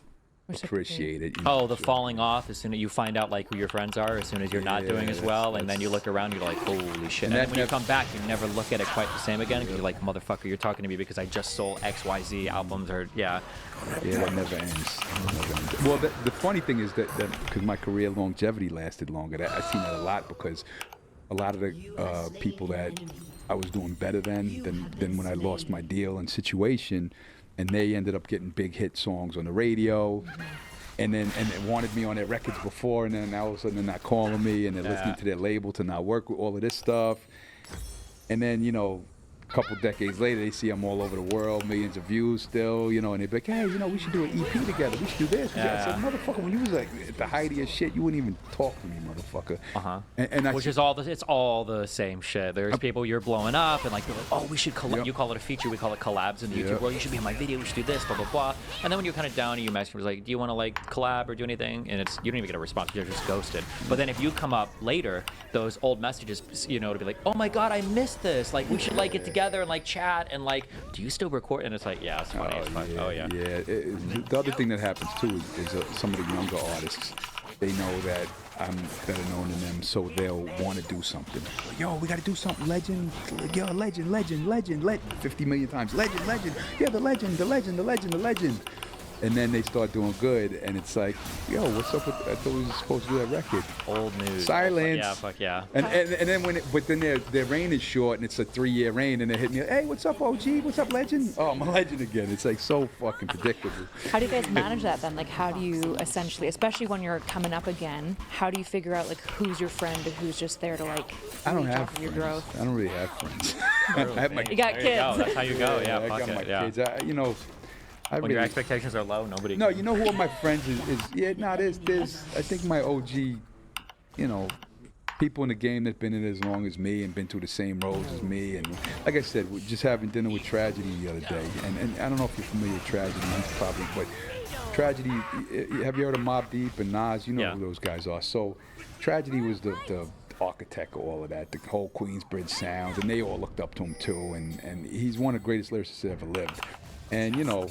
appreciate it. You know, Oh, the so- falling off as soon as you find out like who your friends are, as soon as you're not Yeah, doing as that's- well, and then you look around, you're like, holy shit. And then when you come back, you never look at it quite the same again, because you're like, motherfucker, you're talking to me because I just sold XYZ albums, or Yeah, that never ends. Well, the funny thing is that because my career longevity lasted longer, I've seen that a lot, because a lot of the people that I was doing better than when I lost my deal and situation, and they ended up getting big hit songs on the radio, and they wanted me on their records before, and then all of a sudden they're not calling me, and they're listening to their label to not work with all of this stuff, and then, you know, couple decades later, they see I'm all over the world, millions of views still, you know, and they're like, hey, you know, we should do an EP together. We should do this. I said, motherfucker, when you was like at the height of your shit, you wouldn't even talk to me, motherfucker. And I Which said, is all it's all the same shit. There's people you're blowing up and like, they're like, oh, we should collab. Yep. You call it a feature, we call it collabs in the YouTube world. You should be in my video. We should do this, blah blah blah. And then when you're kind of down, you message me like, do you want to like collab or do anything? And it's you don't even get a response. You're just ghosted. But then if you come up later, those old messages, you know, to be like, oh my god, I missed this. Like we should like get together and like chat and like, do you still record? And it's like, yeah, it's funny. It's fun. Oh yeah. Yeah. The other thing that happens too is some of the younger artists, they know that I'm better known than them, so they'll want to do something. Like, yo, we got to do something, legend. Yo, legend. 50 million times, legend. Yeah, the legend. And then they start doing good, and it's like, yo, what's up with? I thought we were supposed to do that record. Old news. Silence. Yeah, fuck yeah. And then but then their reign is short, and it's a 3-year reign, and they hit me. Hey, what's up, OG? What's up, legend? Oh, I'm a legend again. It's like so fucking predictable. How do you guys manage that then? Like, how do you essentially, especially when you're coming up again, how do you figure out like who's your friend and who's just there to like I don't leech have off of friends. your growth? I don't really have friends. I have my You got There kids. you go. That's how you go. Yeah, I fuck got it. my Yeah. kids. You know, I When your really. expectations are low, nobody. No, you know who are my friends is there's I think my OG, you know, people in the game that's been in it as long as me and been through the same roads as me, and like I said, we're just having dinner with Tragedy the other day, and I don't know if you're familiar with Tragedy, probably, but Tragedy, have you heard of Mobb Deep and Nas? You know who those guys are. So Tragedy was the architect of all of that, the whole Queensbridge sound, and they all looked up to him too, and he's one of the greatest lyricists that ever lived. And you know,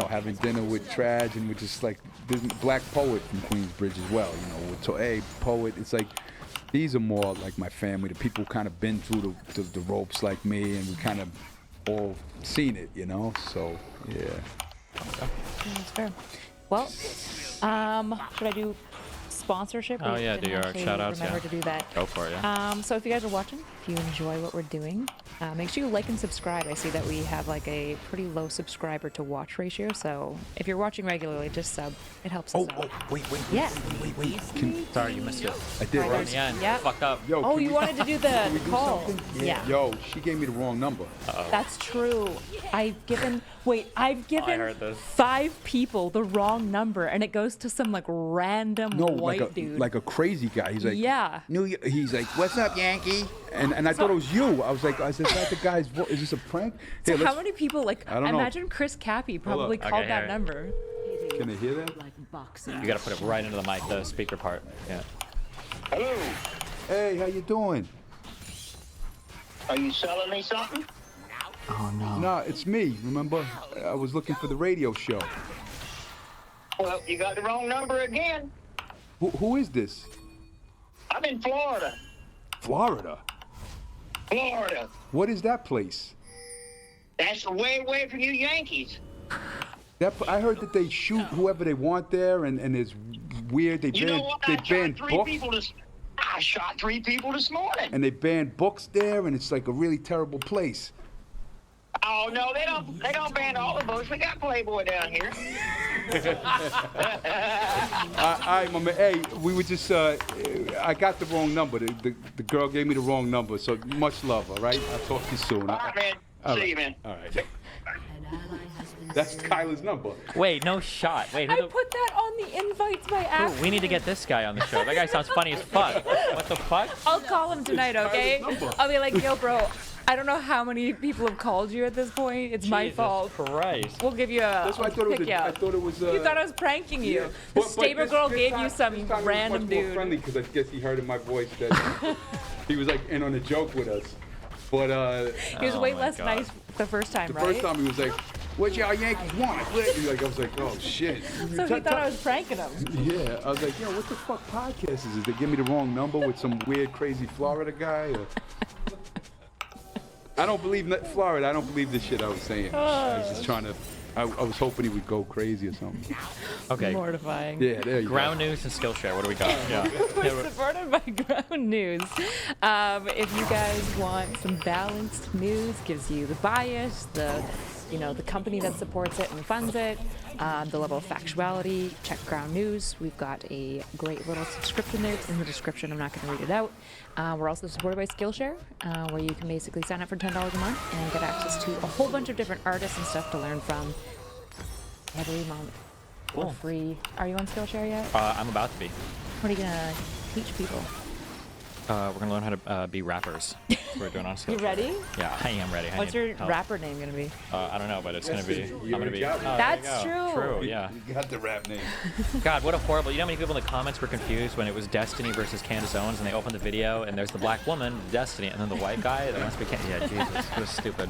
having dinner with Traj and with just like this black poet from Queensbridge as well. You know, with To'e, poet. It's like these are more like my family. The people who kind of been through the ropes like me, and we kind of all seen it. You know, so yeah. That's fair. Well, should I do sponsorship? Oh, We yeah, didn't do your actually shout-outs, Remember yeah. to do that. Go for it. Yeah. So if you guys are watching, if you enjoy what we're doing, make sure you like and subscribe. I see that we have like a pretty low subscriber to watch ratio, so if you're watching regularly, just sub. It helps us out. Wait. Yeah. Sorry, you missed it. I did Right right. in the end. Yeah. Fucked up. Yo, Oh, can you we- wanted to do the can we do call. something? Yeah. Yo, she gave me the wrong number. That's true. I've given heard this. 5 people the wrong number, and it goes to some like random No, white dude. like a crazy guy. He's like, Yeah. He's like, what's up, Yankee? And I thought it was you. I was like, is that the guy's voice? Is this a prank? So Here, how let's- many people like? I don't know. Imagine Chris Cappy probably Okay, called that here. number. Can they hear that? Like boxing. You gotta put it right into the mic, the speaker part. Yeah. Hello. Hey, how you doing? Are you selling me something? No, it's me. Remember, I was looking for the radio show. Well, you got the wrong number again. Who is this? I'm in Florida. Florida. Florida. What is that place? That's way away from you Yankees. I heard that they shoot whoever they want there, and it's weird. They You know what? I ban shot three books, people I shot 3 people this morning. and they ban books there, and it's like a really terrible place. Oh no, they don't ban all the books. We got Playboy down here. I my man. Hey, we were just. I got the wrong number. The girl gave me the wrong number. So much love. All right. I'll talk to you soon. All right, man. All See right. you, man. All right. An ally has been That's slain. Kyla's number. Wait, no shot. Wait, who I the? put that on the invites by accident. We need to get this guy on the show. That guy sounds funny as fuck. What the fuck? I'll call him tonight, okay? Kyle's number. I'll be like, yo, bro, I don't know how many people have called you at this point. It's my Jesus fault. Christ. We'll give you a That's why I thought it was. pick you I up. thought it was. You thought I was pranking you. Yeah. The But Staber this- girl this gave time- you some this time random it was much more dude. friendly because I guess he heard in my voice that he was like in on a joke with us. But He was Oh way my less God. nice the first time, the right? first time he was like, "What y'all Yankees want?" I was like, "Oh shit." So he thought I was pranking him. Yeah, I was like, "Yo, what the fuck podcast is this? They give me the wrong number with some weird, crazy Florida guy." Or... I don't believe Florida. I don't believe this shit I was saying. I was just trying to. I was hoping he would go crazy or something. Okay. Mortifying. Yeah, there you Ground news and Skillshare. What do we got? Yeah. We're supported by Ground News. If you guys want some balanced news, gives you the bias, the the company that supports it and funds it, the level of factuality. Check Ground News. We've got a great little subscription there. It's in the description. I'm not going to read it out. We're also supported by Skillshare, where you can basically sign up for $10 a month and get access to a whole bunch of different artists and stuff to learn from every month. For free. Are you on Skillshare yet? I'm about to be. What are you gonna teach people? We're gonna learn how to be rappers. We're doing on Skillshare. You ready? Yeah, I am ready. I What's need your help. rapper name gonna be? I don't know, but it's gonna be. I'm gonna be. got me. there That's you go. true. True. Yeah. You got the rap name. God, what a horrible. You know how many people in the comments were confused when it was Destiny versus Candace Owens, and they opened the video, and there's the black woman, Destiny, and then the white guy. That must be Yeah, Jesus, it was stupid.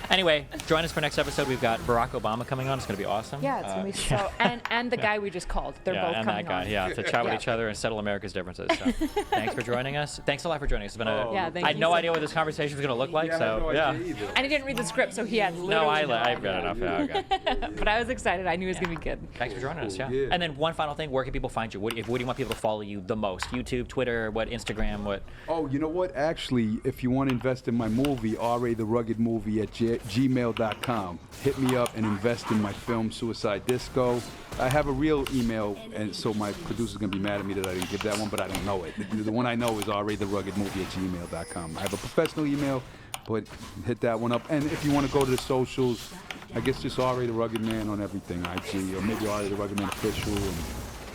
Anyway, join us for next episode. We've got Barack Obama coming on. It's gonna be awesome. Yeah, it's gonna be so. And the guy we just called. They're both and coming that guy, on. yeah, to chat with Yeah. each other and settle America's differences. So, thanks for joining us. Thanks a lot for joining us. It's been a. Yeah, thank I had you no so idea what this conversation was going to look like. So yeah. And he didn't read the script, so he had No, literally I idea. read enough. Yeah, okay. But I was excited. I knew it was gonna be good. Thanks for joining us. Yeah. Yeah. And then one final thing: where can people find you? What do you want people to follow you the most? YouTube, Twitter, what? Instagram, what? Oh, you know what? Actually, if you want to invest in my movie, RA the Rugged Movie at gmail.com. Hit me up and invest in my film Suicide Disco. I have a real email, and so my producer's gonna be mad at me that I didn't give that one, but I don't know it. The one I know is RA the Rugged Movie at gmail.com. I have a professional email, but hit that one up. And if you want to go to the socials, I guess just RA the Rugged Man on everything, IG, or maybe RA the Rugged Man official, and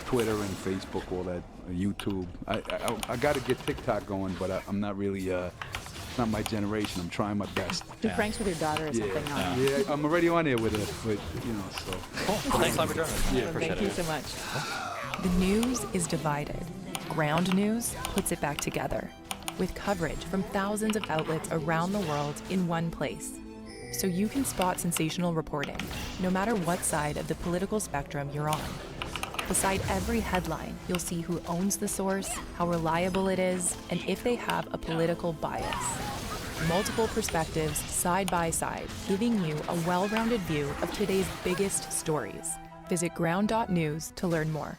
Twitter and Facebook, all that, YouTube. I got to get TikTok going, but I'm not really. It's not my generation. I'm trying my best. Do pranks with your daughter or something on. Yeah, I'm already on there with it, but so. Cool. Thanks a lot for joining us. Yeah, appreciate Thank you it. so much. The news is divided. Ground News puts it back together with coverage from thousands of outlets around the world in one place. So you can spot sensational reporting, no matter what side of the political spectrum you're on. Beside every headline, you'll see who owns the source, how reliable it is, and if they have a political bias. Multiple perspectives side by side, giving you a well-rounded view of today's biggest stories. Visit ground.news to learn more.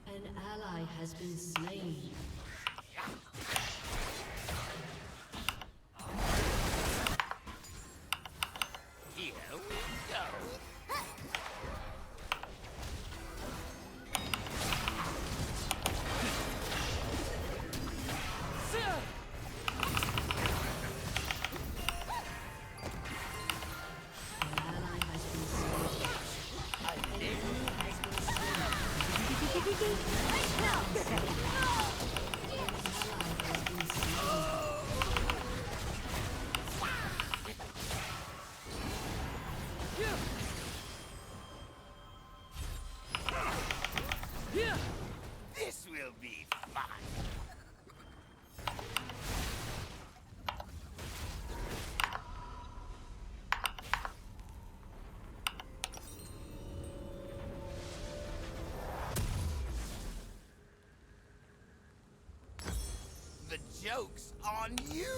An ally has been slain. An ally has been slain. This will be fun. The joke's on you.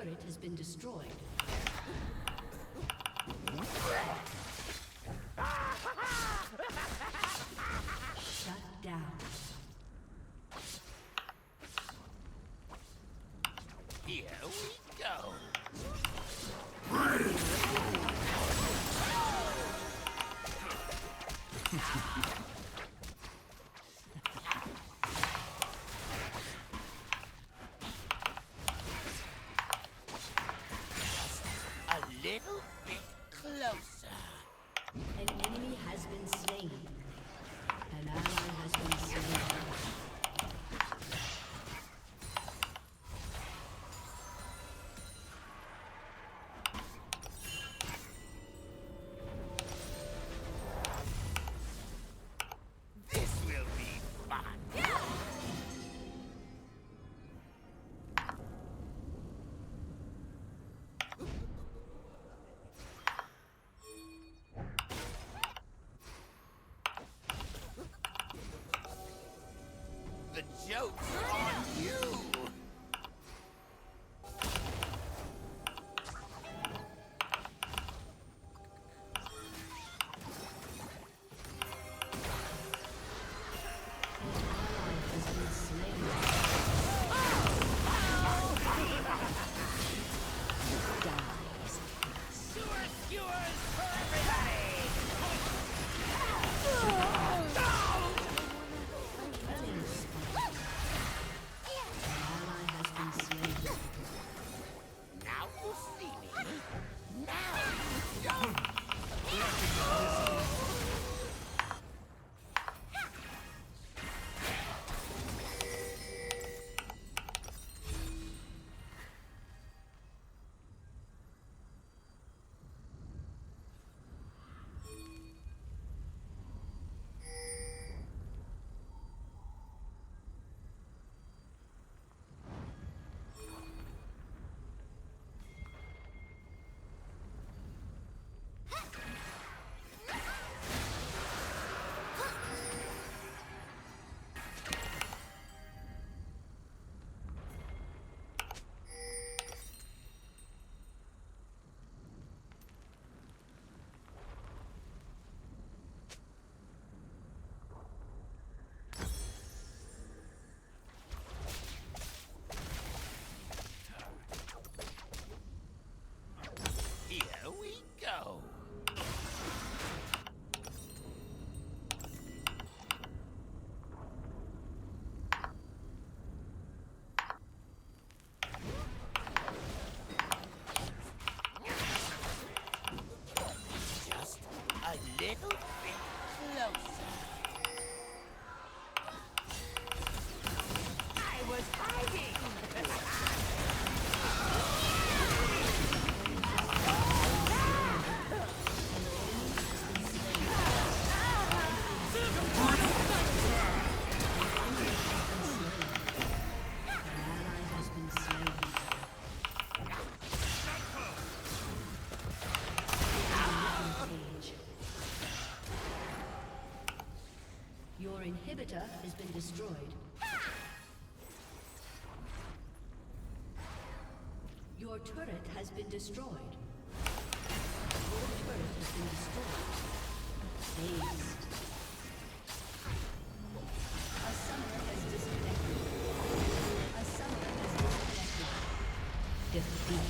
turret has been destroyed. Shut down. Here we go. A little bit closer. An enemy has been slain. An ally has been slain. This will be fun. The joke's on you. Has been slain. Dies. Sewer skewers for everybody. Ally has been slain. Now you see me. Here we go. Just a little bit closer. I was hiding. Ally has been slain. Rampage. Your inhibitor has been destroyed. Your turret has been destroyed. Your turret has been destroyed. Aced. A summoner has disconnected. A summoner has disconnected. Defeat.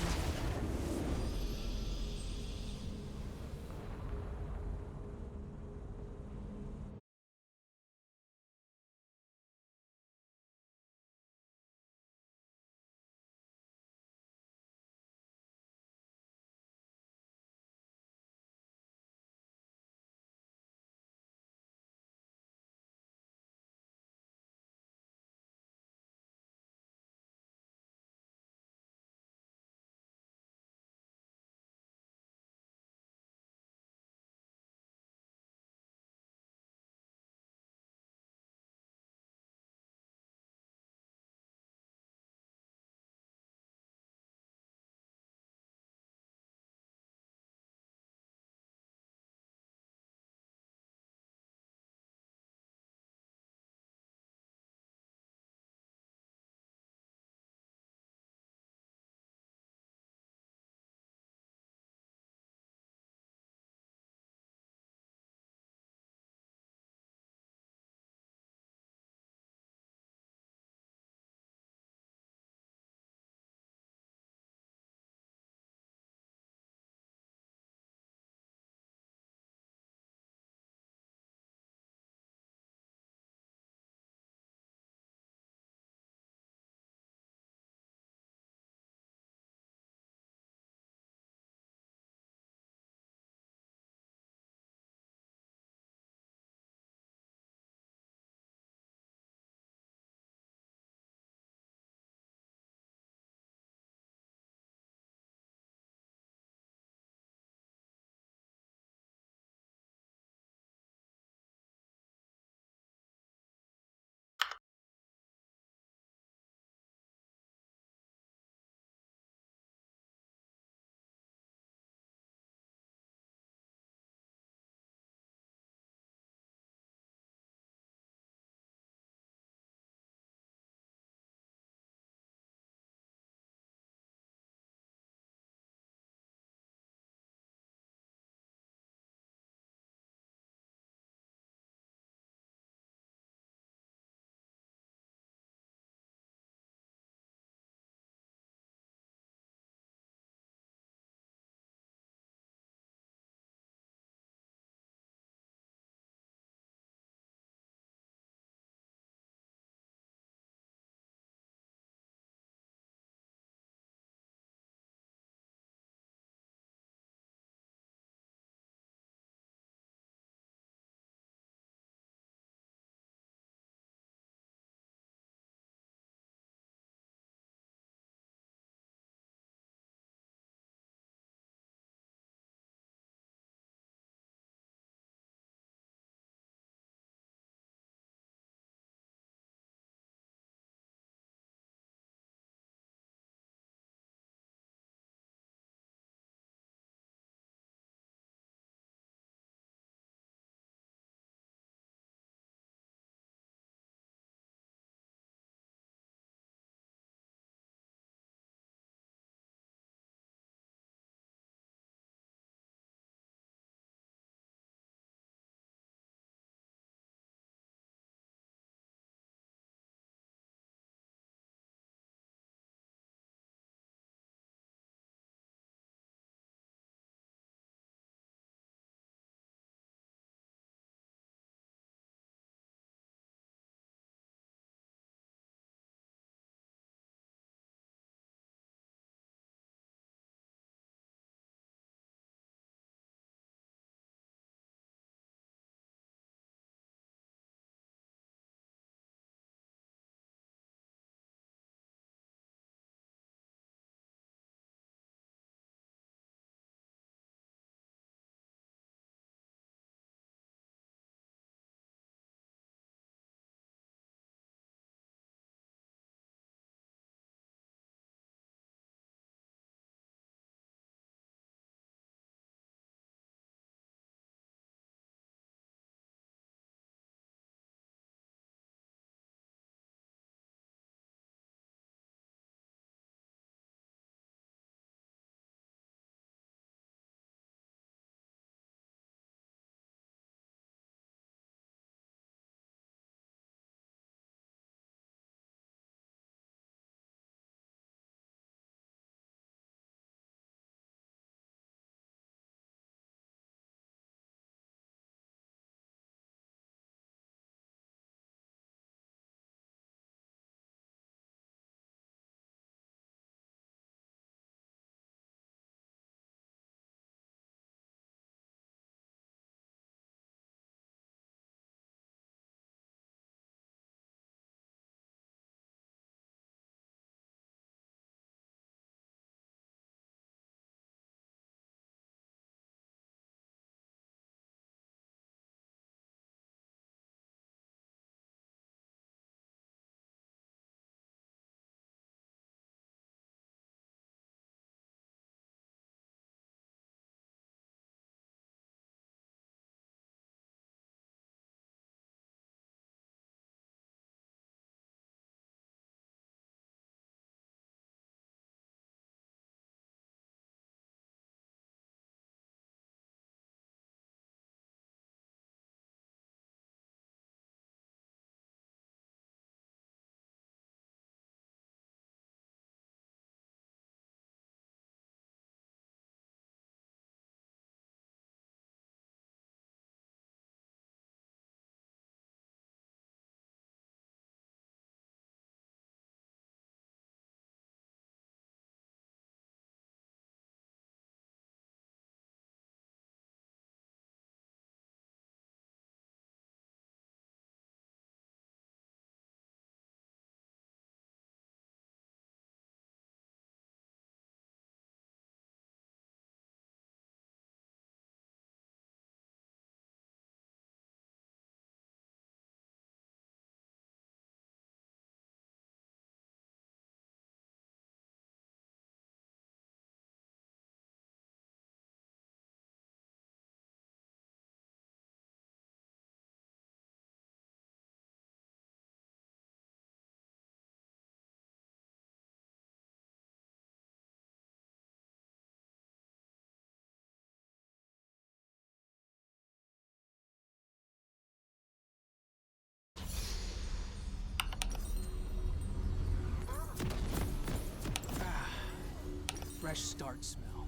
fresh start smell.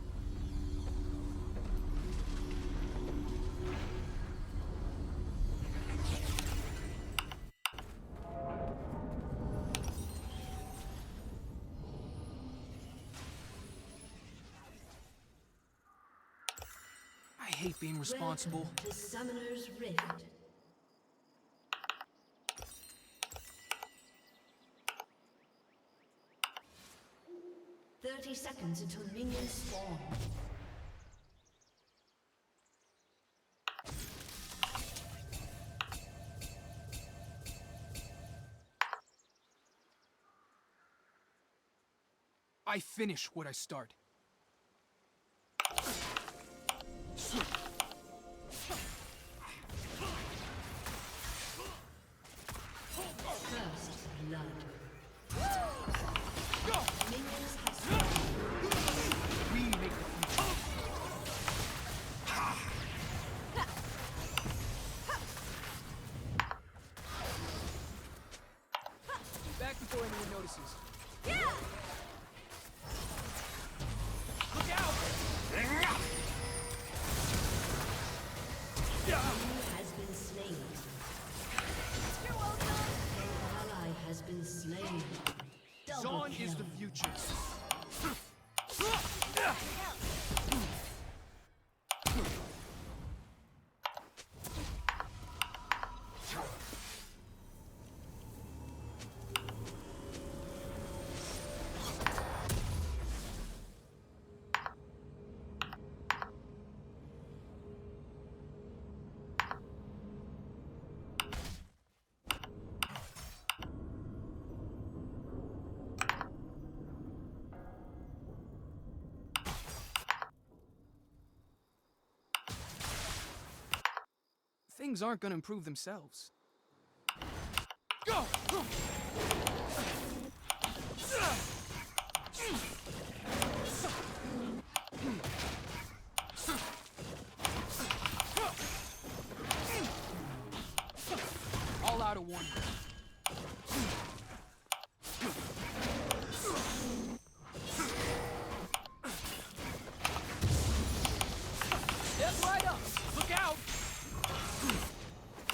I hate being responsible. Welcome to Summoner's Rift. "30 seconds until minions spawn." I finish what I start. First blood. Go! Minions have spawned. We make the future. Back before anyone notices. Look out! Has been slain. An ally has been slain. Double Zaun is kill. the future. Things aren't gonna improve themselves. Go! All out of one. Step right up. Look out.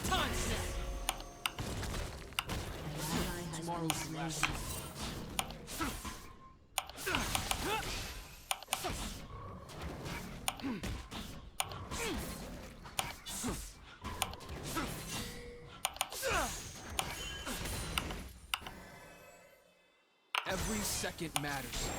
Time set. An ally has Tomorrow's been the last. slain. Every second matters.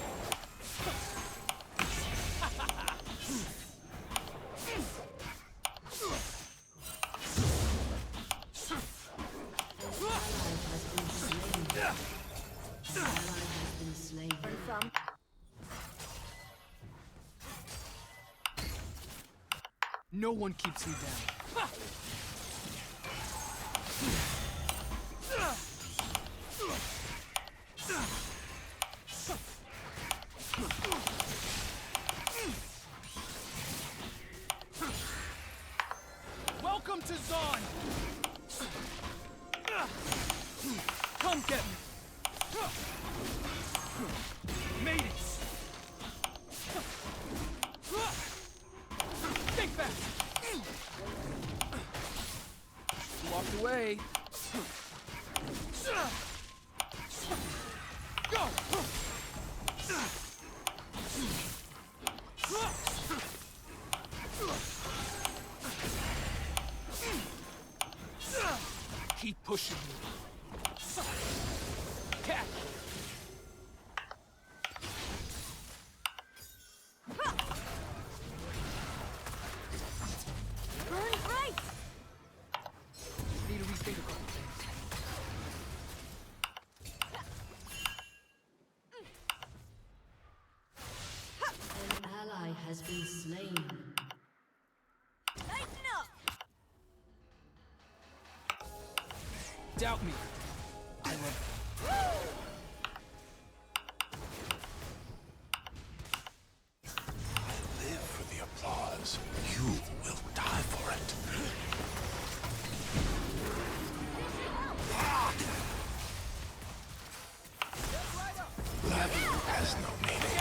No one keeps me down. Welcome to Zaun! Come get me! Made it! Think fast! Walked away. Go! Keep pushing me. Cat! Burn bright! Need to rethink a couple things. An ally has been slain. Tighten up! Doubt me. I love Live for the applause. You will die for it. Life has no meaning.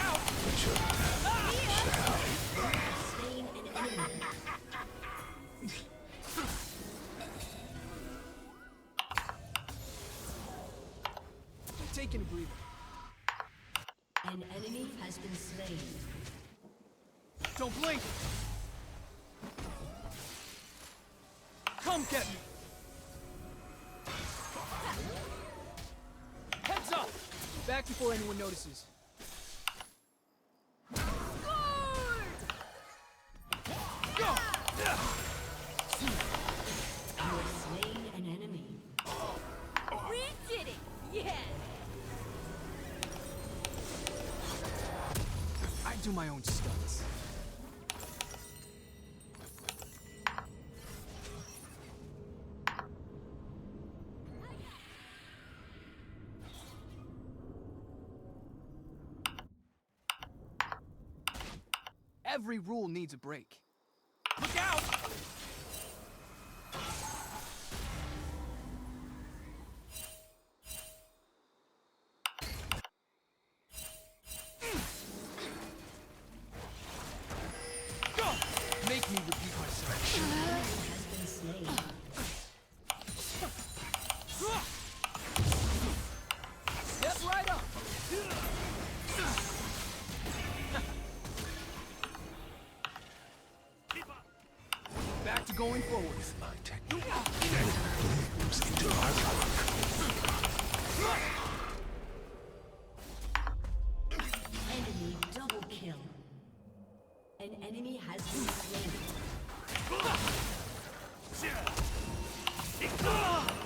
Slain an enemy. Taking a breather. An enemy has been slain. Don't blink! Come get me! Heads up! Back before anyone notices. Go! You have slain an enemy. We did it! Yes! I do my own stunts. Every rule needs a break. Look out! Go! Make me repeat myself. Has been slain. Step right up! Back to going forward. My technique blooms into artwork. Enemy double kill. An enemy has been slain.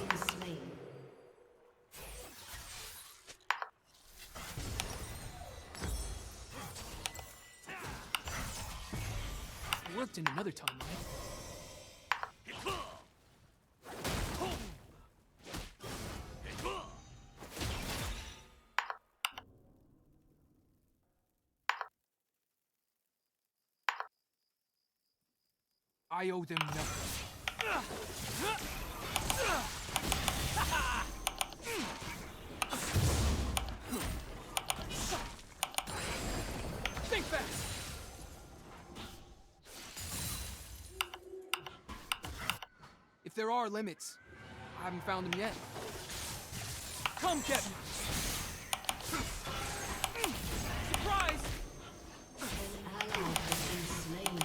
Been slain. Worked in another timeline. I owe them nothing. Think fast! If there are limits, I haven't found them yet. Come get me! Surprise! An ally has been slain.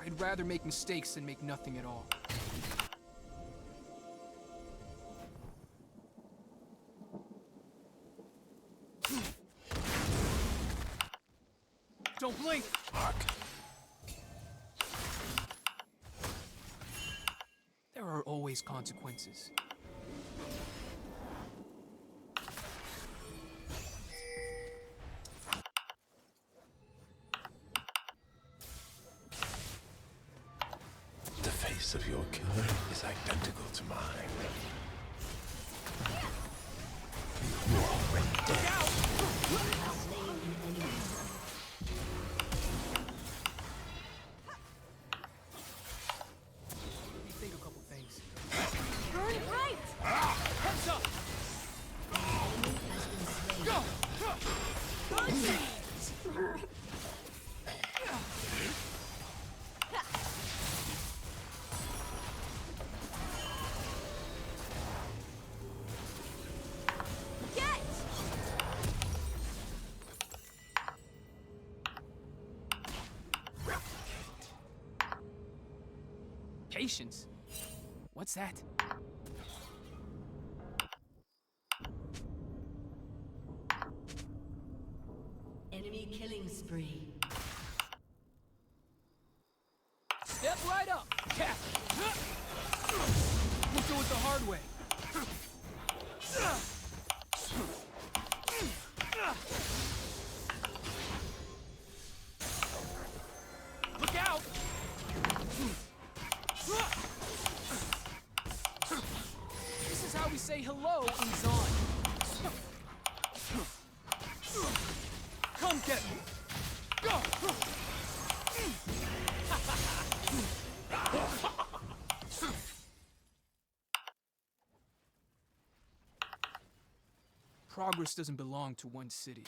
I'd rather make mistakes than make nothing at all. Don't blink! There are always consequences. The face of your killer is identical to mine. You're already dead. Slain an enemy. Rethink a couple things. Burn bright! Heads up! Enemy has been slain. Go! Get! Patience? What's that? Enemy killing spree. Step right up, Cap! We'll do it the hard way. Look out! This is how we say hello in Zon. Come get me! Go! Progress doesn't belong to one city.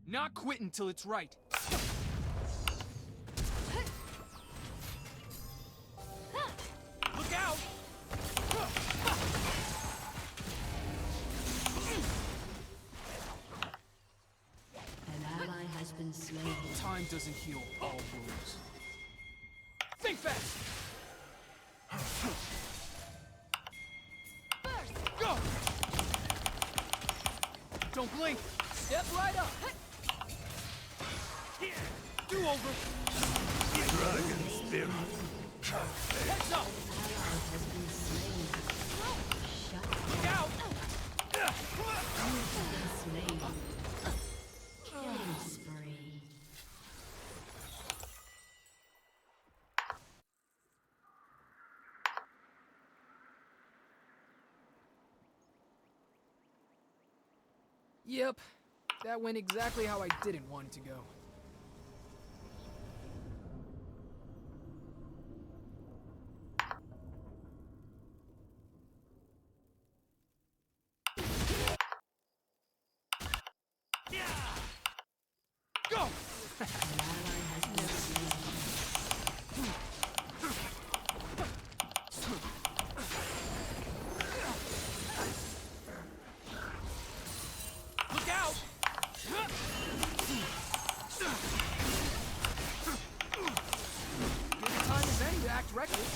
Not quitting till it's right. Look out! An ally has been slain. Time doesn't heal all wounds. Think fast! Go! Don't blink! Step right up! Here! Do over! Dragon spirit. Heads up! Has been slain. Look out! Slain. Killing spree. Yep. That went exactly how I didn't want it to go. Go! Look out! Good time as any to act reckless.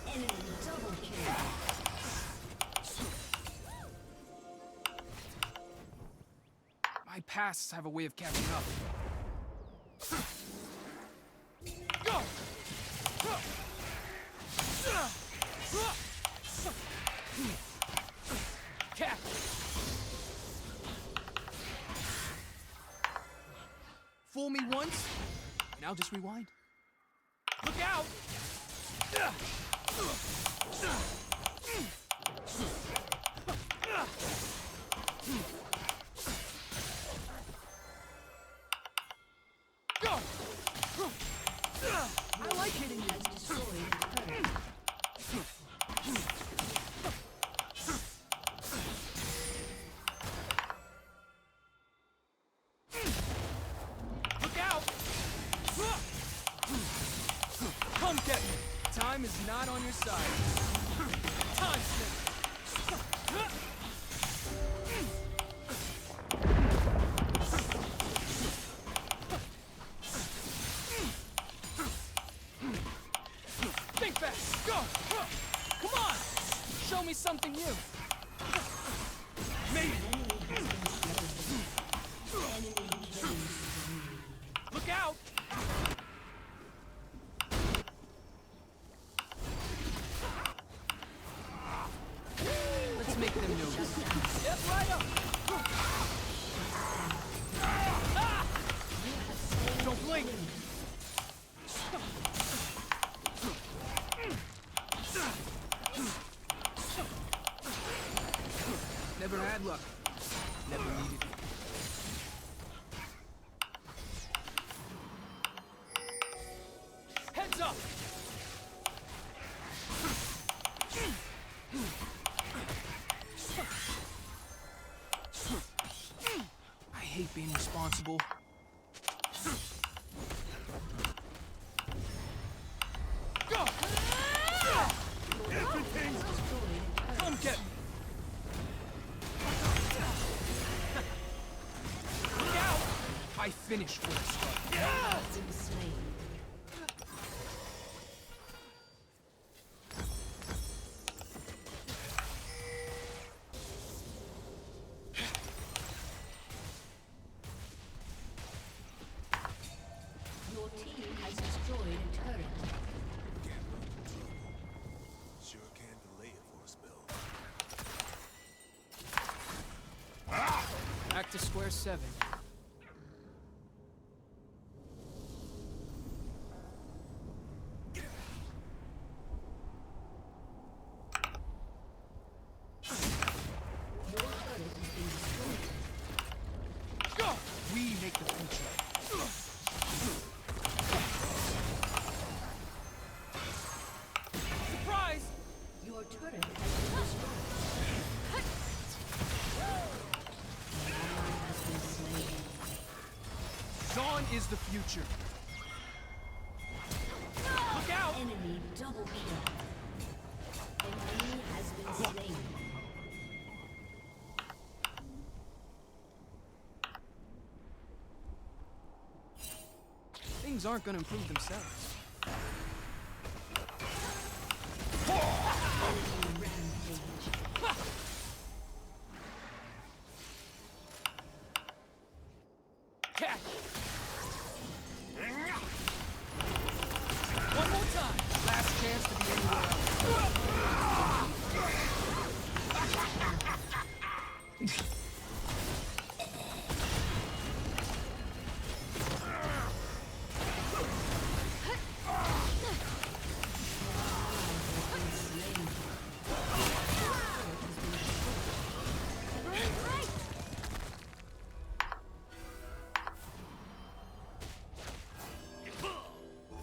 Enemy double kill. My pasts have a way of catching up. Go! Cap! Fool me once, and I'll just rewind. Look out! Go! I like hitting you. Look out! Come get me. Time is not on your side. Time snake. Think fast. Go. Come on. Show me something new. Maybe. Look out. Let's make them notice. Step right up. Ah! Don't blink. Never had luck. Never needed it. Heads up! I hate being responsible. Go! Come get me! Look out! I finished what I started. Slain. Your team has destroyed a turret. Sure can delay it for a spell. Back to square 7. future. Surprise! Your turret has been destroyed. An ally has been slain. Dawn is the future. Look out! Enemy double kill. An enemy has been slain. Things aren't gonna improve themselves. Catch! One more time. Last chance to be anywhere else.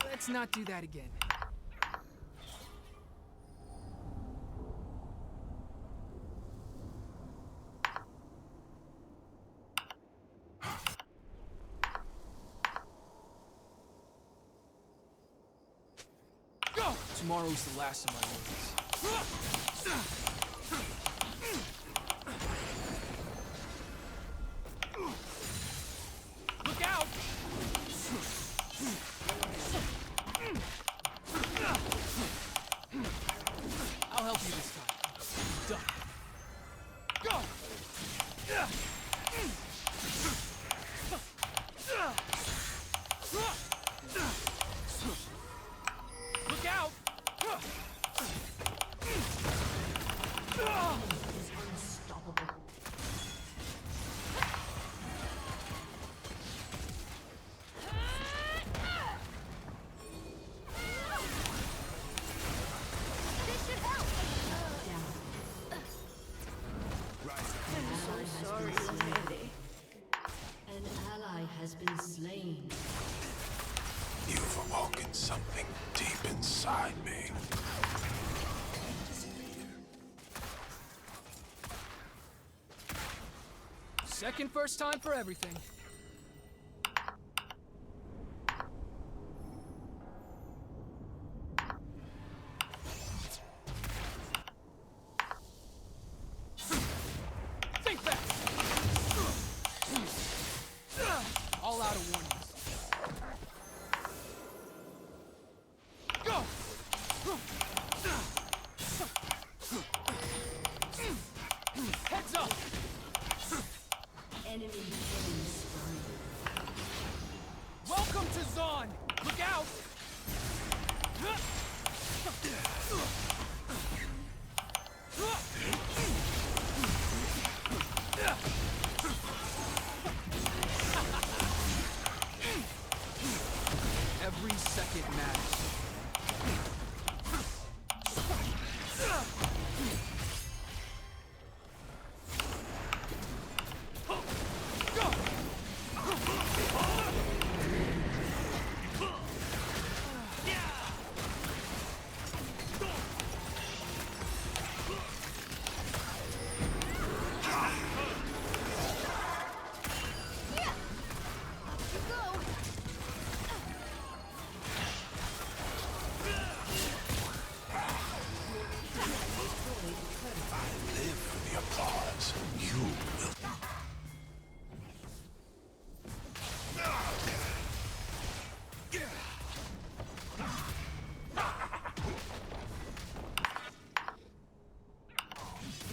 Let's not do that again. Go! Tomorrow's the last of my worries. Look out! I'll help you this time. Done. Go! Look out! Is unstoppable. This should help. An ally has been slain. You've awoken something deep inside me. Second first time for everything. Think back! All out of warnings. Go! Heads up! Enemy killing spree. Welcome to Zon! Look out! Every second matters. Go! I live for the applause. You will.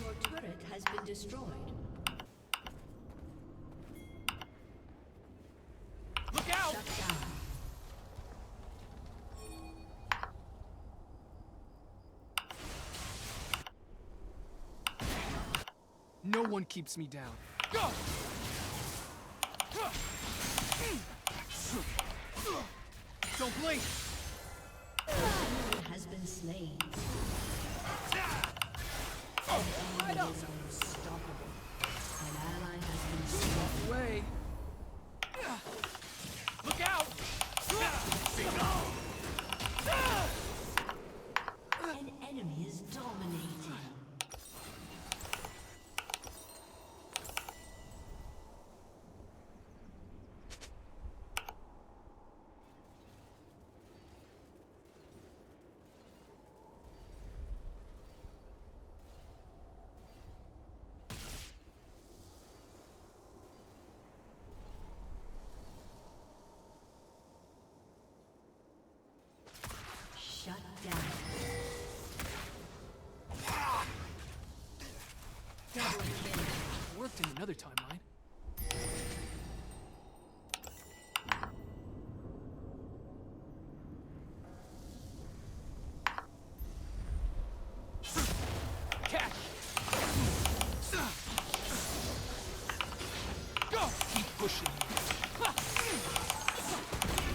Your turret has been destroyed. Look out! Shut down. No one keeps me down. Go! Don't blink! Enemy has been slain. Right up! Is unstoppable. An ally has been slain. Away! Look out! An enemy is dominating. Shut down. Double kill. Worked in another timeline. Catch! Go! Keep pushing.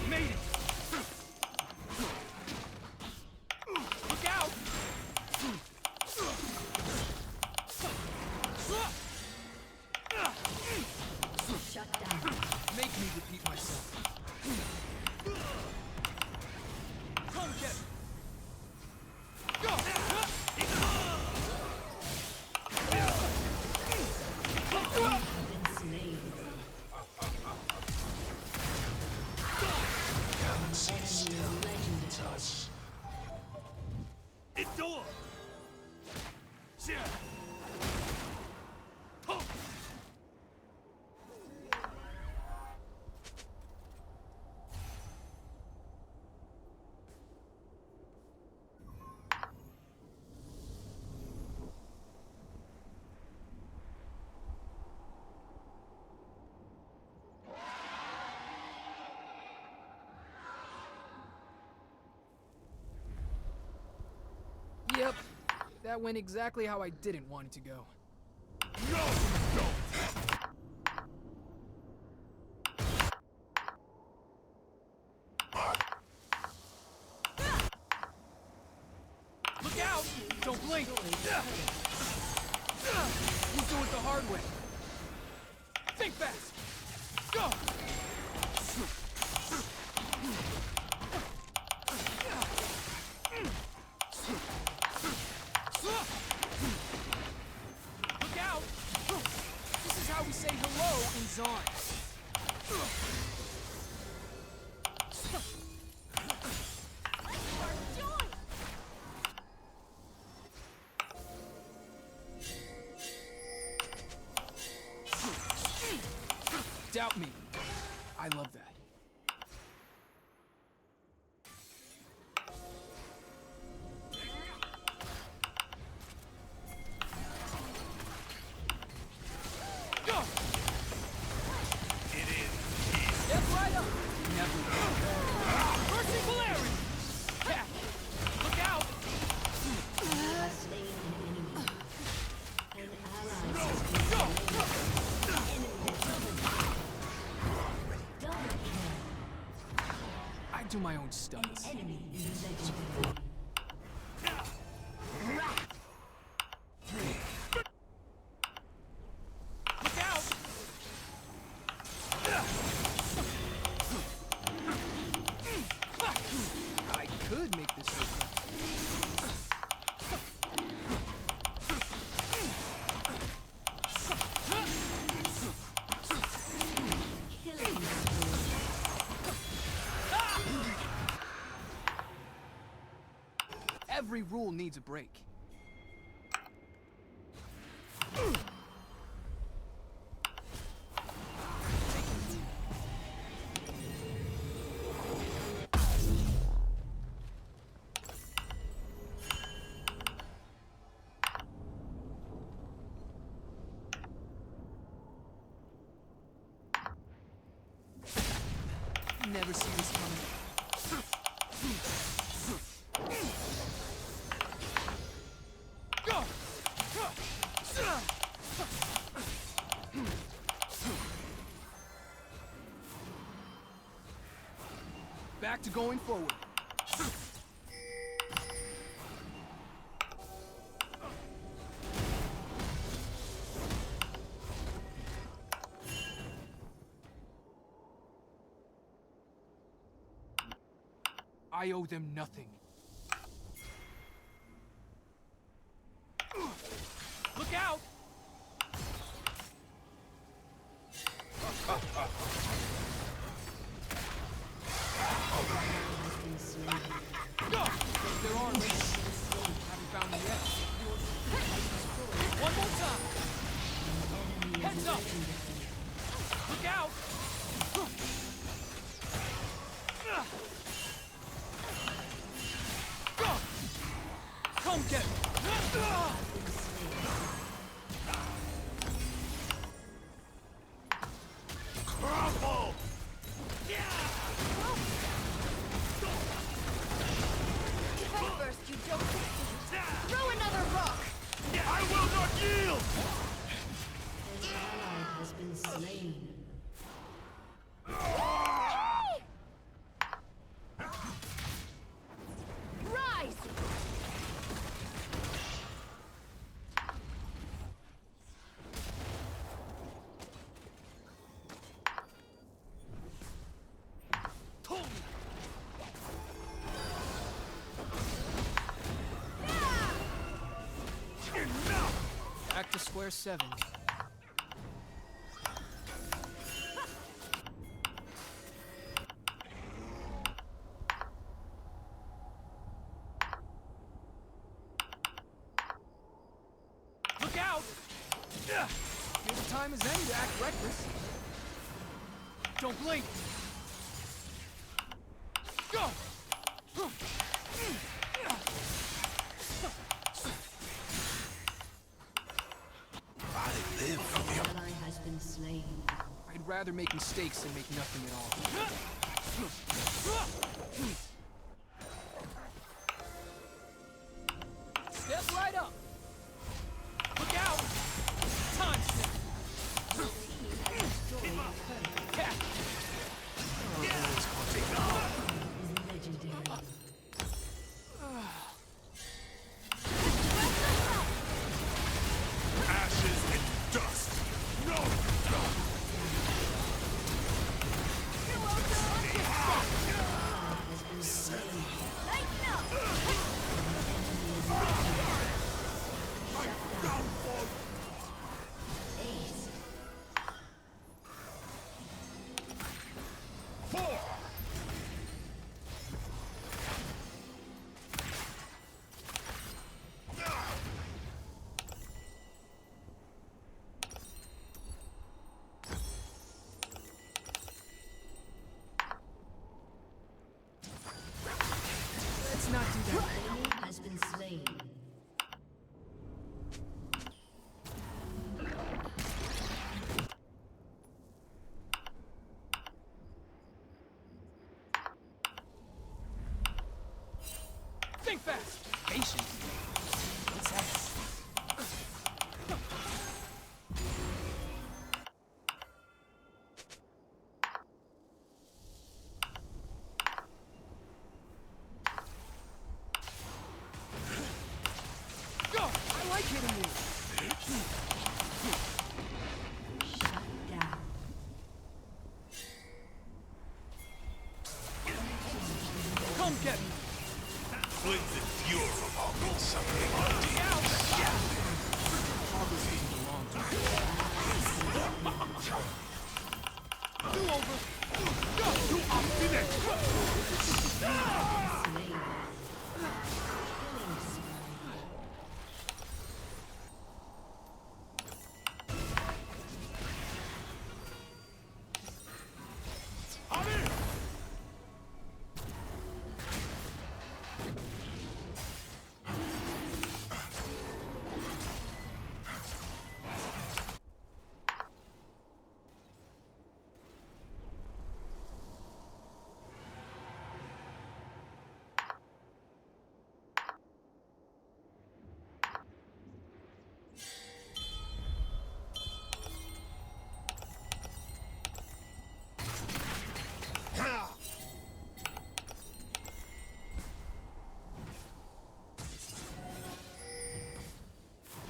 Made it! Look out! Shut down. Make me repeat myself. Come get it. Go! Been slain. Endure! Yep. That went exactly how I didn't want it to go. No, you don't! Look out! Don't blink! You do it the hard way. Think fast! Go! Look out! This is how we say hello in Zarn. Doubt me. I love that. Go! Step right up! Never. Mercy Polarity! Catch! Look out! Slain an enemy. An ally has been Go! double kill. I do my own stunts. Enemy is legendary. Look out! I could make this circle. Killing spree. Every rule needs a break. Never see this coming. Go! Back to going forward. I owe them nothing. Look out! There are limits. Haven't found them yet. One more time. Heads up! Look out! Come get me! Crumble! Head first, you don't succeed. Throw another rock. I will not yield! An ally has been slain. Rise! Back to square 7. Look out! Here the time is any to act reckless. Don't blink! Go! I live for An ally has been slain. I'd rather make mistakes than make nothing at all. Step right up! Look out! Time snap! Catch! Legendary. ashes and dust! No! Four! Let's not do that. Enemy has been slain. Think fast! Patient. Let's have it. Go! I like hitting you! Shut down. Come get me! Flames and fury mean something deep. Do over! Go! You are finished! Slain.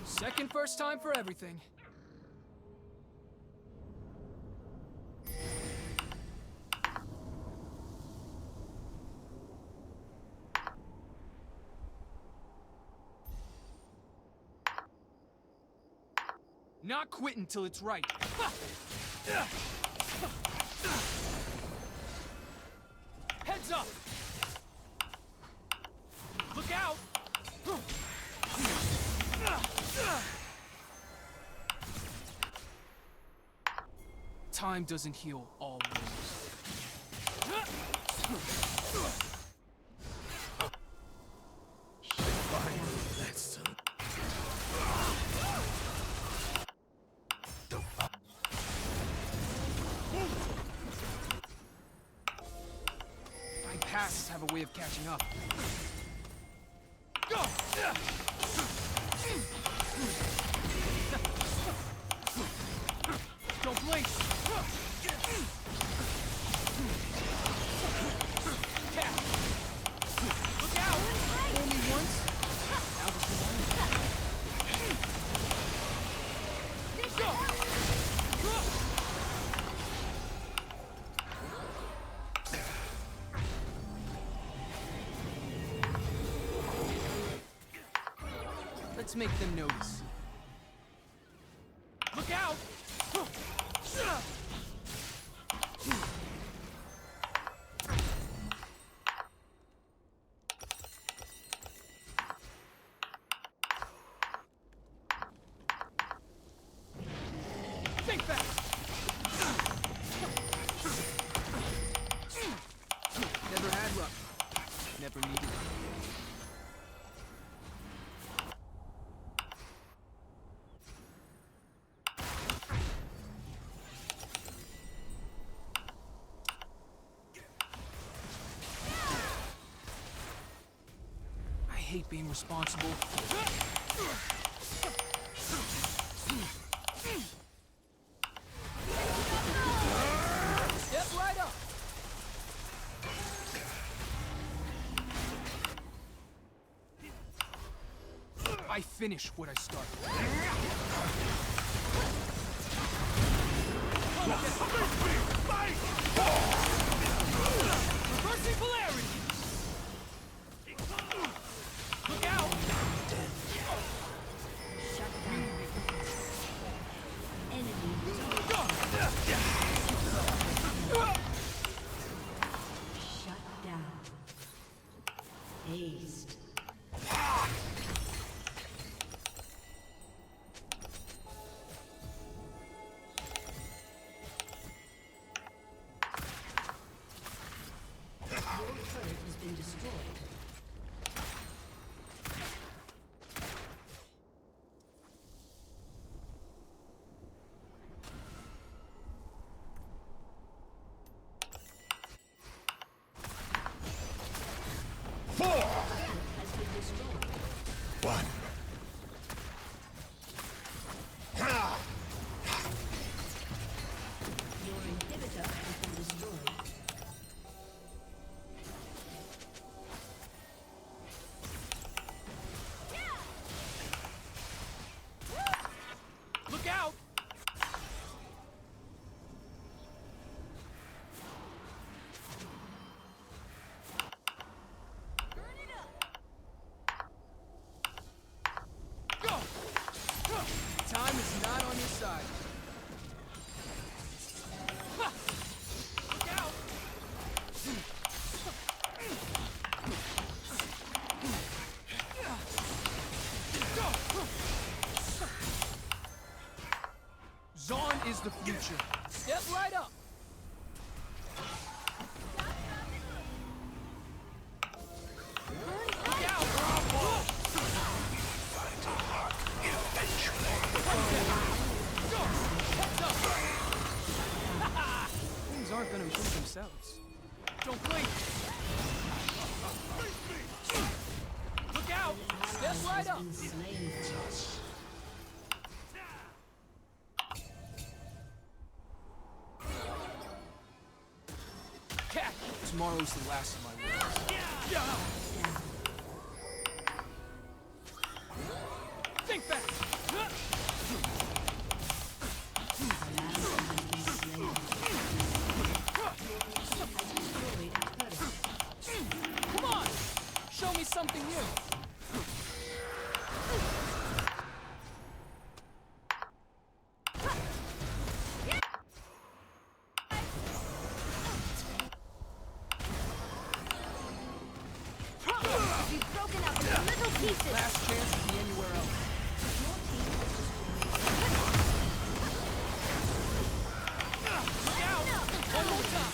Second first time for everything. Not quit until it's right. Heads up! Look out! Time doesn't heal all wounds. My pasts have a way of catching up. Go! Don't blink! Cat! Look out! Only once? Now this is on. Go! Let's make them notice. Look out! Think fast! Never had luck. Never needed it. I hate being responsible. Step right up. I finish what I start. Reversing polarity. Look out! Shut down. Enemy shut down. Aced. Your turret has been destroyed. Has been destroyed. One. Your inhibitor has been destroyed. Look out! Go! Time is not on your side. Ha! Look out! Zaun is the future. Step right up. Look out! Go! Heads up! Things aren't gonna improve themselves. Don't blink! Look out! Step right up! Been slain. Cat! Tomorrow's the last of my worries. Think fast! Come on! Show me something new! pieces! Last chance to be anywhere else. Look out! One more time.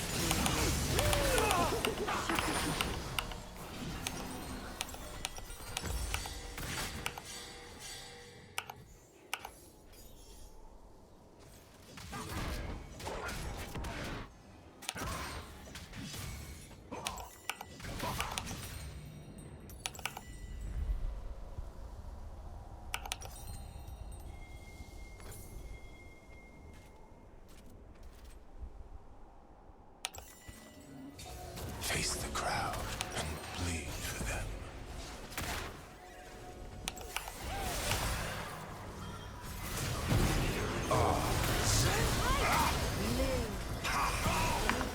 Face the crowd and bleed for them.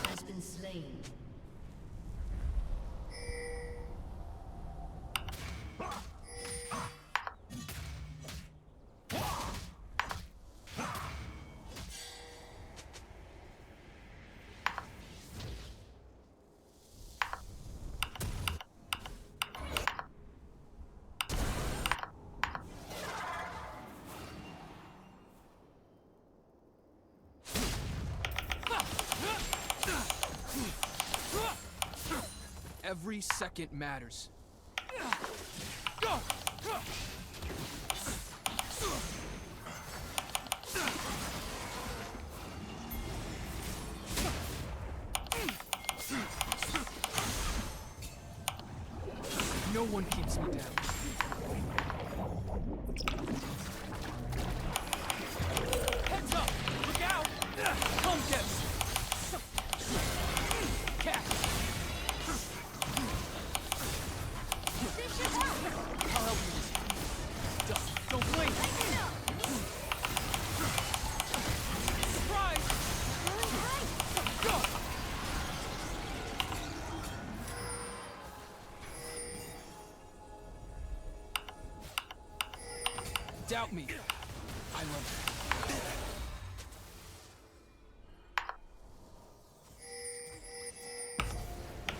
Has been slain. Every second matters. No one keeps me down. Heads up! Look out! Come get me! Catch! I'll help you this time. Duh, don't blink! Surprise! Go! Doubt me. I love you.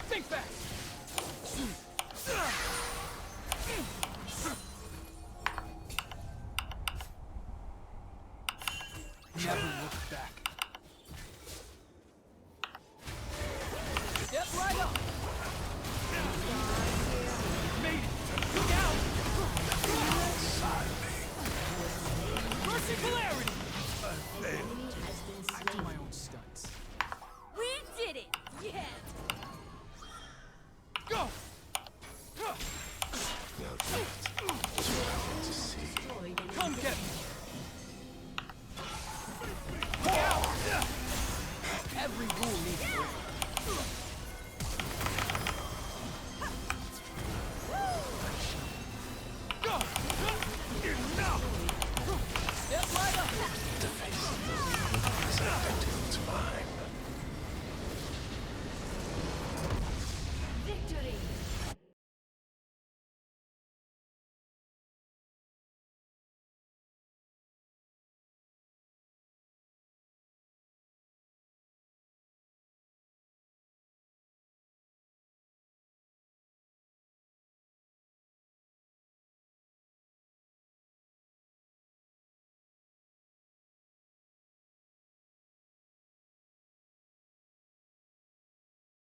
Think fast! Never look back. Step right up! Made it! Look out! Mercy polarity! I do my own stunts. We did it! Yeah! Go!